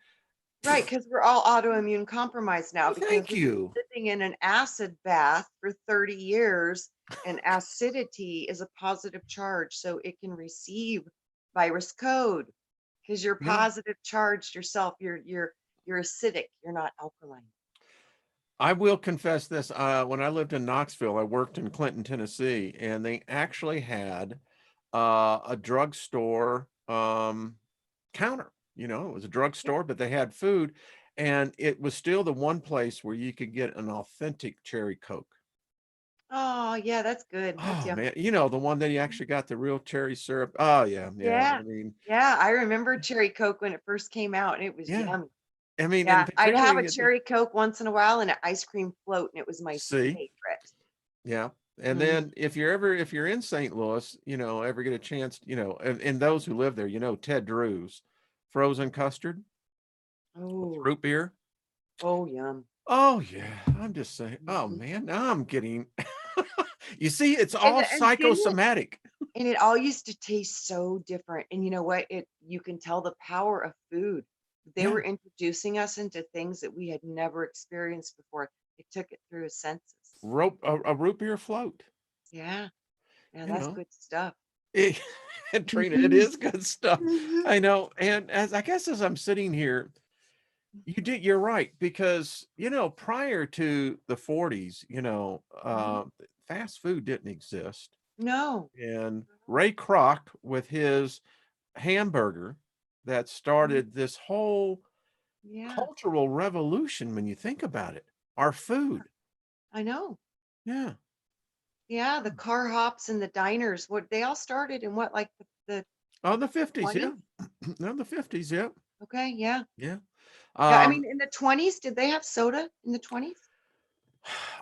right, because we're all autoimmune compromised now Well, because thank we've been you. sitting in an acid bath for 30 years, and acidity is a positive charge, so it can receive virus code because you're Yeah. positive charged yourself. You're acidic. You're not alkaline. I will confess this. When I lived in Knoxville, I worked in Clinton, Tennessee, and they actually had a drugstore counter. It was a Yeah. drugstore, but they had food, and it was still the one place where you could get an authentic cherry Coke. Oh, yeah, that's good. That's Oh yummy. man, the one that you actually got the real cherry syrup. Oh yeah, yeah. Yeah. I mean, Yeah, I remember cherry Coke when it first came out, and it was yeah. yummy. I mean, and Yeah, I'd have a particularly at the cherry Coke once in a while and an ice cream float, and it was my see, favorite. yeah. And Mhm. then if you're in St. Louis, ever get a chance, and those who live there, Ted Drew's frozen custard with Oh, root beer. oh, yum. Oh yeah, I'm just saying. Oh Mhm. man, now I'm getting. You see, it's And all and didn't it psychosomatic. and it all used to taste so different, and you know what? You can tell the power of food. They Yeah, were introducing us into things that we had never experienced before. It took it through his senses. a root beer float. Yeah, yeah, You that's know, good stuff. it, and Trina, it Mhm. is good stuff. Mhm. I know. And as I'm sitting here, you're right, because prior to the 40s, Mhm. fast food didn't exist. No. And Ray Kroc with his hamburger that Mhm. started this whole Yeah, cultural revolution when you think about it. Our food. I know. Yeah. Yeah, the car hops and the diners, what they all started in what, like the Oh, the 50s, yeah. 20s? No, the 50s, yeah. Okay, yeah. Yeah. Yeah, I Um, mean, in the 20s, did they have soda in the 20s?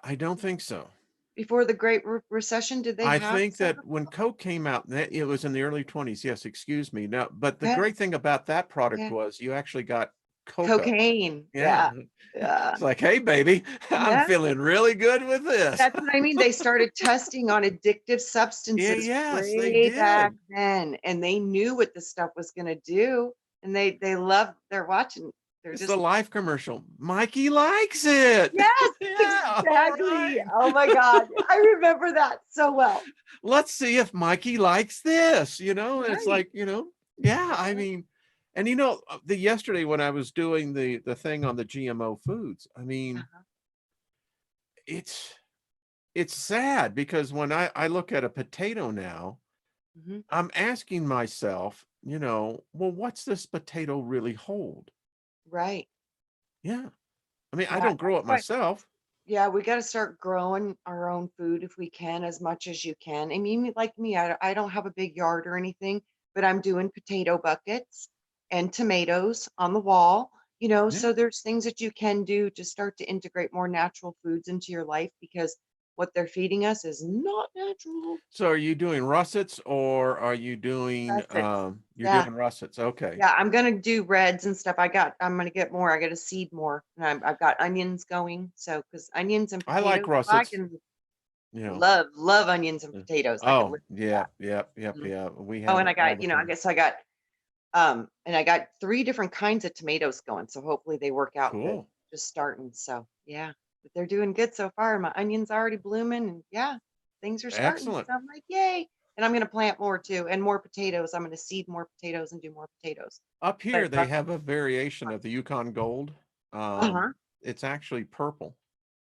I don't think so. Before the Great Recession, did they I have think soda? that when Coke came out, it was in the early 20s. Yes, excuse me. Now, but the Okay, great thing about that product yeah. was you actually got cocoa. Cocaine, Yeah. yeah, yeah, It's like, hey, baby, I'm yeah. feeling really good with this. That's what I mean, they started testing on addictive Yeah, substances yes, they way back did. then, and they knew what the stuff was gonna do, and they love they're watching, they're It's the just life commercial. Mikey likes it. yes, Yeah, all exactly. right. Oh my god, I remember that so well. Let's see if Mikey likes this, and it's Right. like, yeah, I mean, and the yesterday when I was doing the thing on the GMO foods, I mean, Uh-huh. it's it's sad because when I look at a potato now, Mhm. I'm asking myself, well, what's this potato really hold? Right. Yeah. I mean, I Yeah, don't grow that's it why myself. yeah, we gotta start growing our own food if we can, as much as you can. I mean, like me, I don't have a big yard or anything, but I'm doing potato buckets and tomatoes on the wall, Yeah. so there's things that you can do to start to integrate more natural foods into your life because what they're feeding us is not natural. So are you doing russets or are you doing Russets. you're Yeah. doing russets? Okay. Yeah, I'm gonna do reds and stuff. I'm gonna get more. I gotta seed more. And I've got onions going. So, because onions and I like potatoes, I russets, can you know. love onions and Yeah. potatoes. I could Oh, live with yeah, that. yep, yep, Mhm. yeah. We Oh, have and it I all got, the I time. guess I got 3 different kinds of tomatoes going. So hopefully they work out good. Cool. Just starting. So yeah, but they're doing good so far. My onions already blooming, and yeah, things are starting. Excellent. So I'm like, yay! And I'm gonna plant more too, and more potatoes. I'm gonna seed more potatoes and do more potatoes. Up But here, they have a variation of the Yukon Gold. uh-huh. It's actually purple,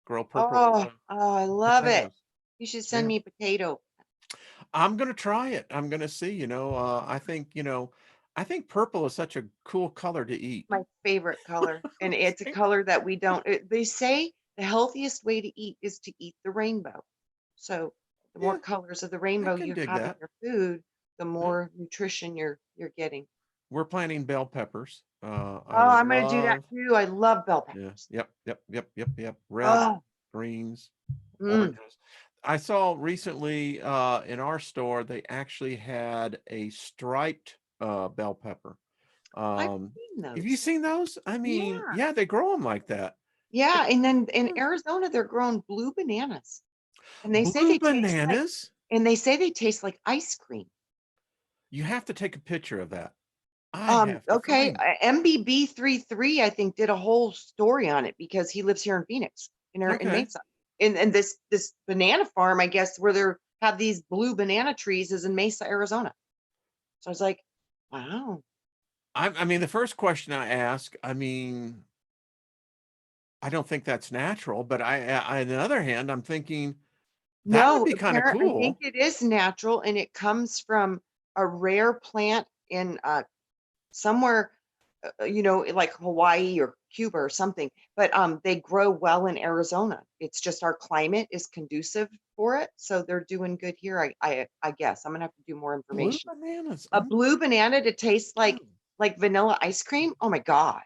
grow purple Oh, oh, I love it. potatoes. You should send Yeah. me a potato. I'm gonna try it. I'm gonna see, I think purple is such a cool color to eat. My favorite color, and it's a color that we don't they say the healthiest way to eat is to eat the rainbow. So, the more Yeah, colors of the I rainbow can you dig have in that. your food, the Yeah. more nutrition you're getting. We're planting bell peppers. Oh, I I'm gonna do that love too. I love bell Yeah. peppers. Yep, yep, yep, yep, yep. Red, Oh, greens, mm. oranges. I saw recently in our store they actually had a striped bell pepper. I've Um, seen have you those. seen those? I mean, Yeah. yeah, they grow them like that. Yeah, and then in Yeah. Arizona, they're growing blue bananas, and they say Blue they taste like bananas? ice cream. You have to take a picture of that. I have to Okay, find it. MBB33, I think, did a whole story on it because he lives here in Phoenix, in Okay. Mesa. And this banana farm, I guess, where they have these blue banana trees is in Mesa, Arizona. So I was like, wow. I mean, the first question I ask, I don't think that's natural, but on the other hand, I'm thinking that would No, be kind of apparent I think cool. it is natural, and it comes from a rare plant in, somewhere, like Hawaii or Cuba or something, but, they grow well in Arizona. It's just our climate is conducive for it, so they're doing good here, I guess. I'm gonna have to do more Blue information. bananas. A blue banana to taste Yeah. like vanilla ice cream? Oh my god.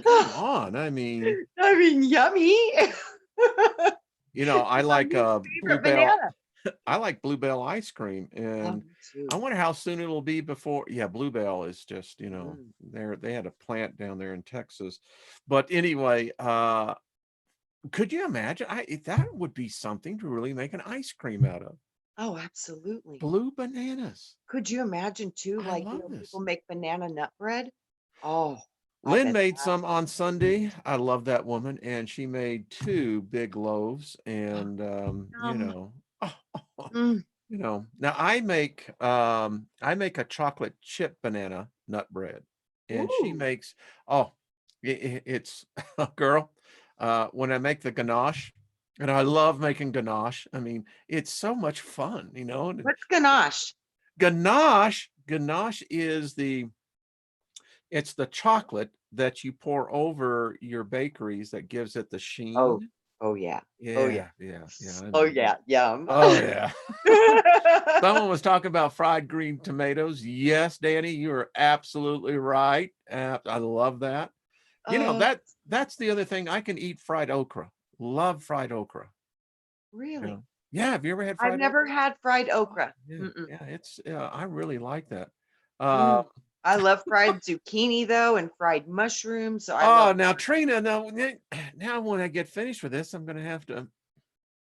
Come on. I mean, I mean, yummy. I It's my like new favorite bluebell. banana. I like bluebell ice cream, Oh, and me I too. wonder how soon it'll be before. Yeah, bluebell is just, Mm. they had a plant down there in Texas. But anyway, could you imagine? That would be something to really make an ice cream out of. Oh, absolutely. Blue bananas. Could you imagine too, I like, love people this. make banana nut bread? Oh, I Lynn bet made that some on Sunday. I love that woman, and she made two big loaves, oh, and yum. Mm. now I make a chocolate chip banana nut bread, and she Ooh. makes oh it's girl, when I make the ganache, and I love making ganache. I mean, it's so much fun, and What's ganache? ganache is it's the chocolate that you pour over your bakeries that gives it the Oh, sheen. oh, yeah. Oh, yeah. Yeah, yeah, yeah, I Oh, mean, yeah. Yum. oh, yeah. Someone was talking about fried green tomatoes. Yes, Danny, you are absolutely right. I love that. Oh, That's the other thing. I can eat fried okra. Love fried okra. Yeah. really? Yeah, have you ever had I've fried never okra? had fried Oh, okra. yeah, Mm-mm. yeah, I really like that. Mm. Um I love fried zucchini though and fried mushrooms. So I Oh, love now Trina, now when I get finished with this, I'm gonna have to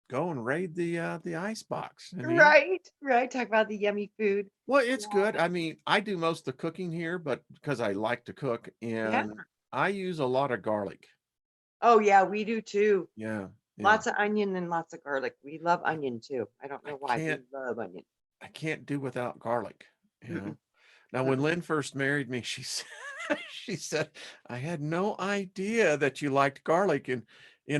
go and raid the ice box. I mean, right, right. Talk about the yummy food. well, it's Yeah. good. I mean, I do most of the cooking here, but because I like to cook, Yeah. and I use a lot of garlic. Oh yeah, we do too. Yeah, yeah. Lots of onion and lots of garlic. We love I, onion too. I don't I know why. We can't love onion. I can't do without garlic. You Mm-mm, know. Now, when mm-mm. Lynn first married me, she said, she said, I had no idea that you liked garlic, and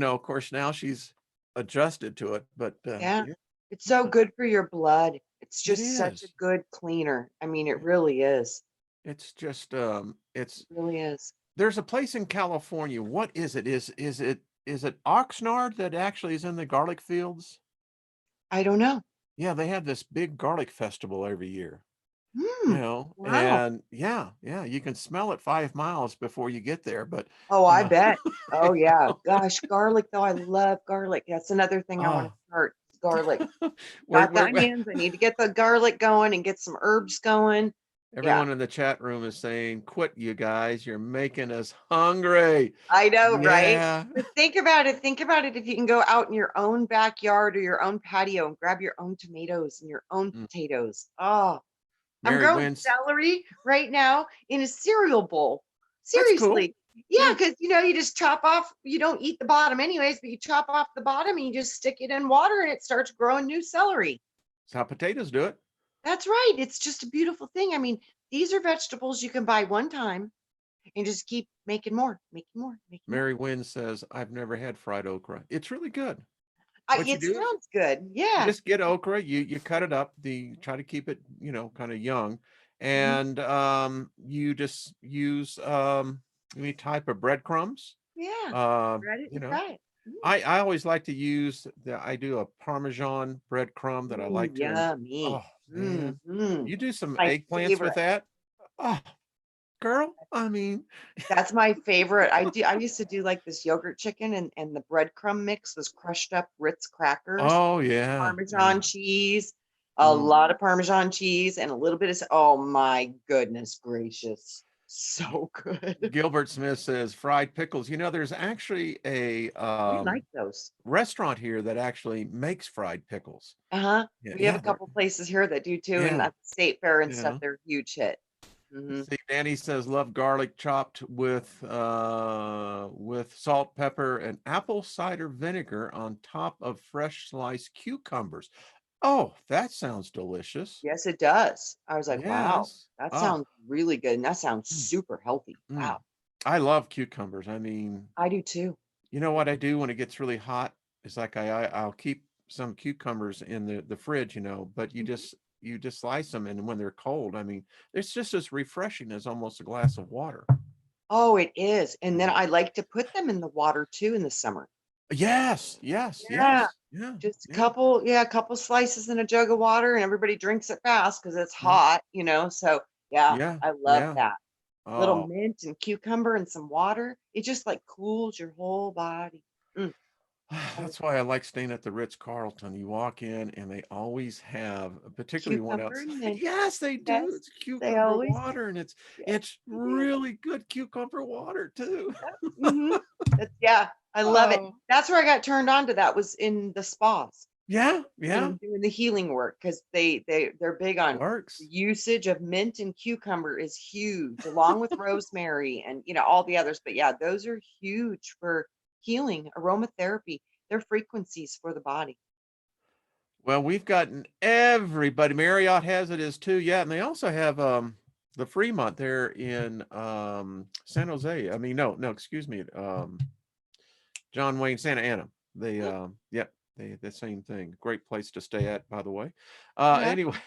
of course, now she's adjusted to it. But Yeah. yeah, It's so good for your blood. It's it just such a is. good cleaner. I mean, it Yeah. really is. It's just It really is. there's a place in California. What is it? Is it Oxnard that actually is in the garlic fields? I don't know. Yeah, they have this big garlic festival every year. Hmm. Wow. And yeah, yeah, you can smell it 5 miles before you get there. But Oh, I uh, bet. Oh, you yeah. know, Gosh, garlic, though, I love garlic. That's another thing I wanna oh, start, is garlic. we're, Got the we're onions, I need to get the garlic going and get some herbs going. Yeah, everyone in the chat room is saying, "Quit, you guys! You're making us hungry." I know, right? Yeah. But think about it if you can go out in your own backyard or your own patio and grab your own tomatoes and your own Mm. potatoes. Oh, I'm Mary growing wins. celery right now in a cereal bowl. That's cool. Seriously. Yeah, Yeah, because you just chop off, you don't eat the bottom anyways, but you chop off the bottom and you just stick it in water and it starts growing new celery. that's how potatoes do it. That's right. It's just a beautiful thing. I mean, these are vegetables you can buy one time and just keep making more, making more, making more. Mary Wynn says, I've never had fried okra. It's really good. What you It do is sounds good. you Yeah. just get okra, you cut it up, try to keep it, kind of young, Mhm. and you just use any type of breadcrumbs. Yeah. Uh, Shred it you and know, fry it. Mm. I always like to use I do a Parmesan breadcrumb that I Ooh, like to, yummy. oh man, Mhm. you do some My eggplants with favorite. that. Oh, girl, I mean, That's my favorite. I used to do, like, this yogurt chicken and the breadcrumb mix was crushed up Ritz crackers, oh yeah, yeah. Parmesan cheese, a Mm. lot of Parmesan cheese, and a little bit of oh my goodness gracious. So good. Gilbert Smith says fried pickles. There's actually a We like those. restaurant here that actually makes fried pickles. Uh-huh. Yeah, We have a yeah, they're couple places here that do too, and yeah, at the state fair and you stuff, know. they're a huge hit. Let's Mhm. see, Danny says love garlic chopped with salt, pepper, and apple cider vinegar on top of fresh sliced cucumbers. Oh, that sounds delicious. Yes, it does. I was like, "Wow, Yes. that Oh, sounds really good, and that sounds mm, super healthy." mm. Wow. I love cucumbers. I mean, I do too. you know what I do when it gets really hot? It's like I'll keep some cucumbers in the fridge, but you Mhm. just slice them, and when they're cold, I mean, it's just as refreshing as almost a glass of water. Oh, it is, and then Mm. I like to put them in the water too in the summer. Yes, yes, Yeah. yes. Yeah, Just yeah, a couple slices in a jug of water, and everybody drinks it fast because it's yeah, hot, so, yeah, yeah, I love yeah. that. Little Oh, mint and cucumber and some water, it just, like, cools your whole body. Mm, I that's why I like staying at the Ritz-Carlton. You walk in and they always have, particularly one cucumber outside. and mint, Yes, they do. yes, It's they cucumber always do. water, and it's Yes, it's they do. really good cucumber water too. Yep, mhm. That's yeah, I love it. Oh, That's where I got turned on to that was in the spas. yeah, yeah, Doing the healing work because they're big on the works. usage of mint and cucumber is huge, along with rosemary and, all the others, but yeah, those are huge for healing, aromatherapy. They're frequencies for the body. Well, we've gotten everybody. Marriott has it as too. Yeah, and they also have the Fremont there in San Jose. I mean, no, no, excuse me. John Wayne, Santa Ana. They Mm, yep, they the same thing. Great place to stay at, by the way. yeah. Anyway,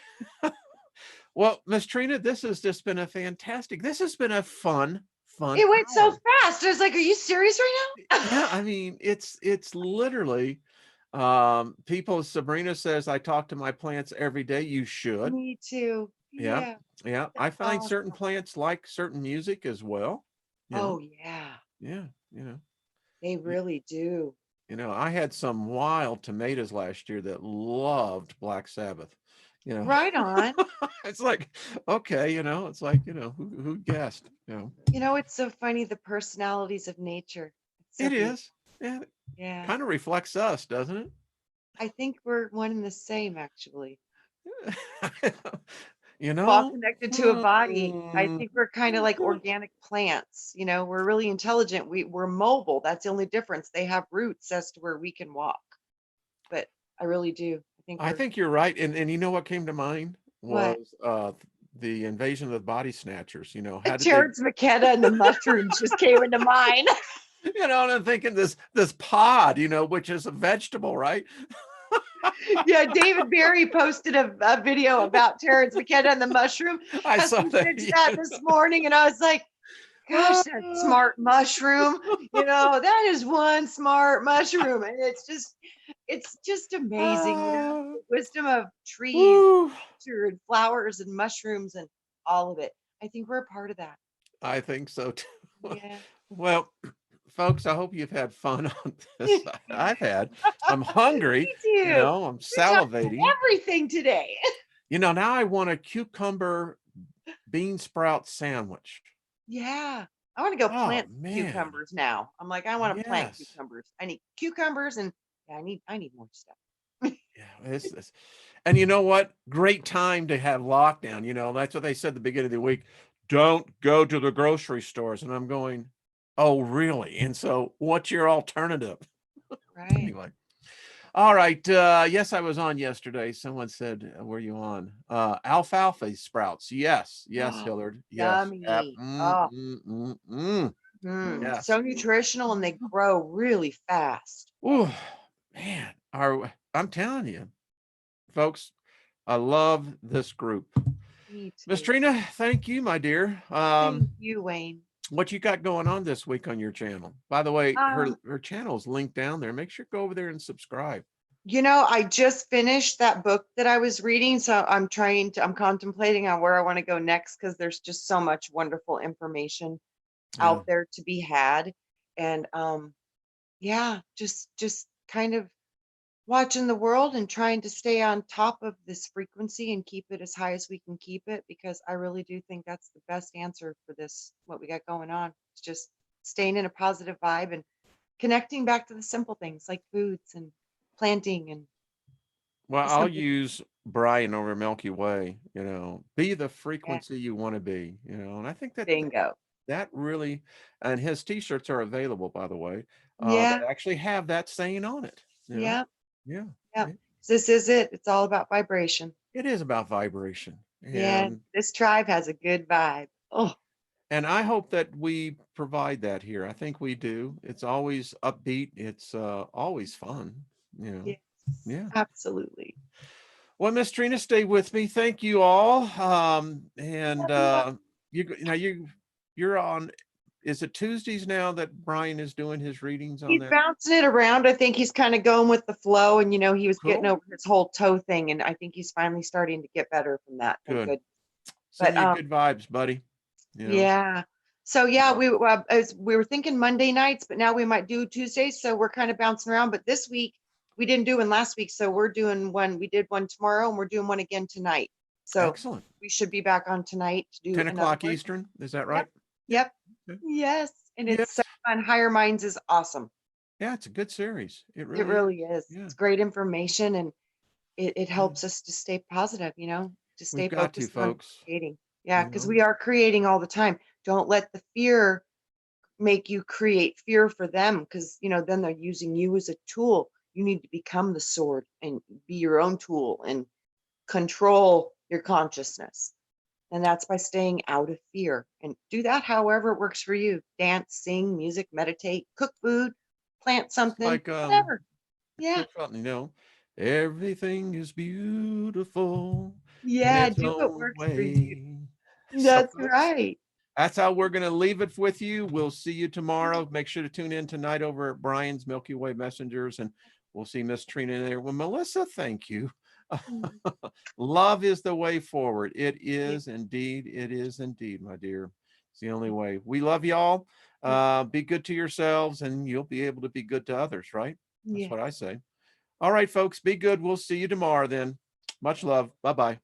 well, Miss Trina, this has been a fun It went so hour. fast. I was like, "Are you serious right now?" Yeah, I mean, it's literally people. Sabrina says I talk to my plants every day. You should. Me too. Yeah, Yeah, yeah. that's I find certain awesome. plants like certain music as well. You know, Oh, yeah, yeah, you know. they Y- really do. I had some wild tomatoes last year that loved Black Sabbath. You know, Right on. it's like, okay, it's like, who guessed? It's so funny, the personalities of nature. It's so It beautiful. is. Yeah, it Yeah. kind of reflects us, doesn't I think we're one and the same, actually. it? You All know? connected to a body. I Hmm. think we're kind of like organic plants. We're really intelligent. We're mobile. That's the only difference. They have roots as to where we can walk. But I really do. I think I we're think you're right. And you know what came to mind what? was the invasion of the body snatchers. How did they Terrence McKenna and the mushrooms just came into mind. and I'm thinking this pod, which is a vegetable, right? Yeah, David Barry posted a video about Terrence McKenna and the mushroom. I Has saw me that. pitch that this morning, and I was like, gosh, that smart mushroom, that is one smart mushroom. And it's just amazing, Ah, the wisdom of trees, woo. nature, and flowers and mushrooms and all of it. I think we're a part of that. I think so too. Yeah. Well, folks, I hope you've had fun on this. I've had. I'm hungry, Me too. I'm We talked about salivating. everything today. Now I want a cucumber bean sprout sandwich. Yeah. I want to go Oh plant some man. cucumbers now. I'm like, I want to plant Yes. cucumbers. I need cucumbers and yeah, I need more stuff. Yeah, it's this. And you know what? Great time to have lockdown. That's what they said at the beginning of the week. Don't go to the grocery stores. And I'm going, oh, really? And so what's your alternative? Right. Anyway. All right. Yes, I was on yesterday. Someone said, were you on? Alfalfa sprouts. Yes. Yes, Oh, Hillard. Yes. yummy. Oh, Yes. so nutritional and they grow really fast. Oh, man. I'm telling you, folks, I love this group. Me Miss too. Trina, thank you, my dear. Thank you, Wayne. What you got going on this week on your channel? By the way, her Um, her channel is linked down there. Make sure you go over there and subscribe. I just finished that book that I was reading, so I'm contemplating on where I want to go next because there's just so much wonderful information Yeah. out there to be had. And yeah, just kind of watching the world and trying to stay on top of this frequency and keep it as high as we can keep it, because I really do think that's the best answer for this, what we got going on. It's just staying in a positive vibe and connecting back to the simple things like foods and planting and Well, the I'll simple. use Brian over Milky Way, be the Yeah, frequency you want to be, and I think that bingo. that really, and his t-shirts are available, by the way, that Yeah, actually have that saying on it, yeah, yeah, yeah. it, This is it. It's all about vibration. it is about vibration. Yeah, this tribe has a good vibe. Oh, And I hope that we provide that here. I think we do. It's always upbeat. It's always fun, you know. yes, Yeah. absolutely. Well, Miss Trina, stay with me. Thank you all. And Yeah. you're on. Is it Tuesdays now that Brian is doing his readings on He's there? bouncing it around. I think he's kind of going with the flow, and he was getting Cool. over his whole toe thing, and I think he's finally starting to get better from that. Thank Good. good. But Send you good vibes, buddy. You know. yeah. So yeah, Yeah. we were thinking Monday nights, but now we might do Tuesdays. So we're kind of bouncing around. But this week we didn't do one last week, so we're doing one. We did one tomorrow, and we're doing one again tonight. So Excellent. we should be back on tonight to do 10 another o'clock one. Eastern. Is that Yep. right? Yeah. Yep. Okay. Yes. And it's so Yes. fun. Higher Minds is awesome. Yeah, it's a good series. It It really is. really is. Yeah. It's great information, and it Yeah. helps us to stay positive, to We've stay got to, focused on folks. creating. Yeah, You because know. we are creating all the time. Don't let the fear make you create fear for them, because then they're using you as a tool. You need to become the sword and be your own tool and control your consciousness. And that's by staying out of fear. And do that however it works for you. Dance, sing, music, meditate, cook food, plant It's something, like whatever. Yeah. Chris Sutton, everything is beautiful in Yeah, its do what own works for you. way. So, That's folks, right. that's how we're going to leave it with you. We'll see you tomorrow. Make sure to tune in tonight over at Brian's Milky Way Messengers, and we'll see Miss Trina in there. Well, Melissa, thank you. Mm. Love is the way forward. It Yeah. is indeed. It is indeed, my dear. It's the only way. We love y'all. Mm. Be good to yourselves, and you'll be able to be good to others, right? That's Yeah. what I say. All right, folks, be good. We'll see you tomorrow then. Much love. Bye bye.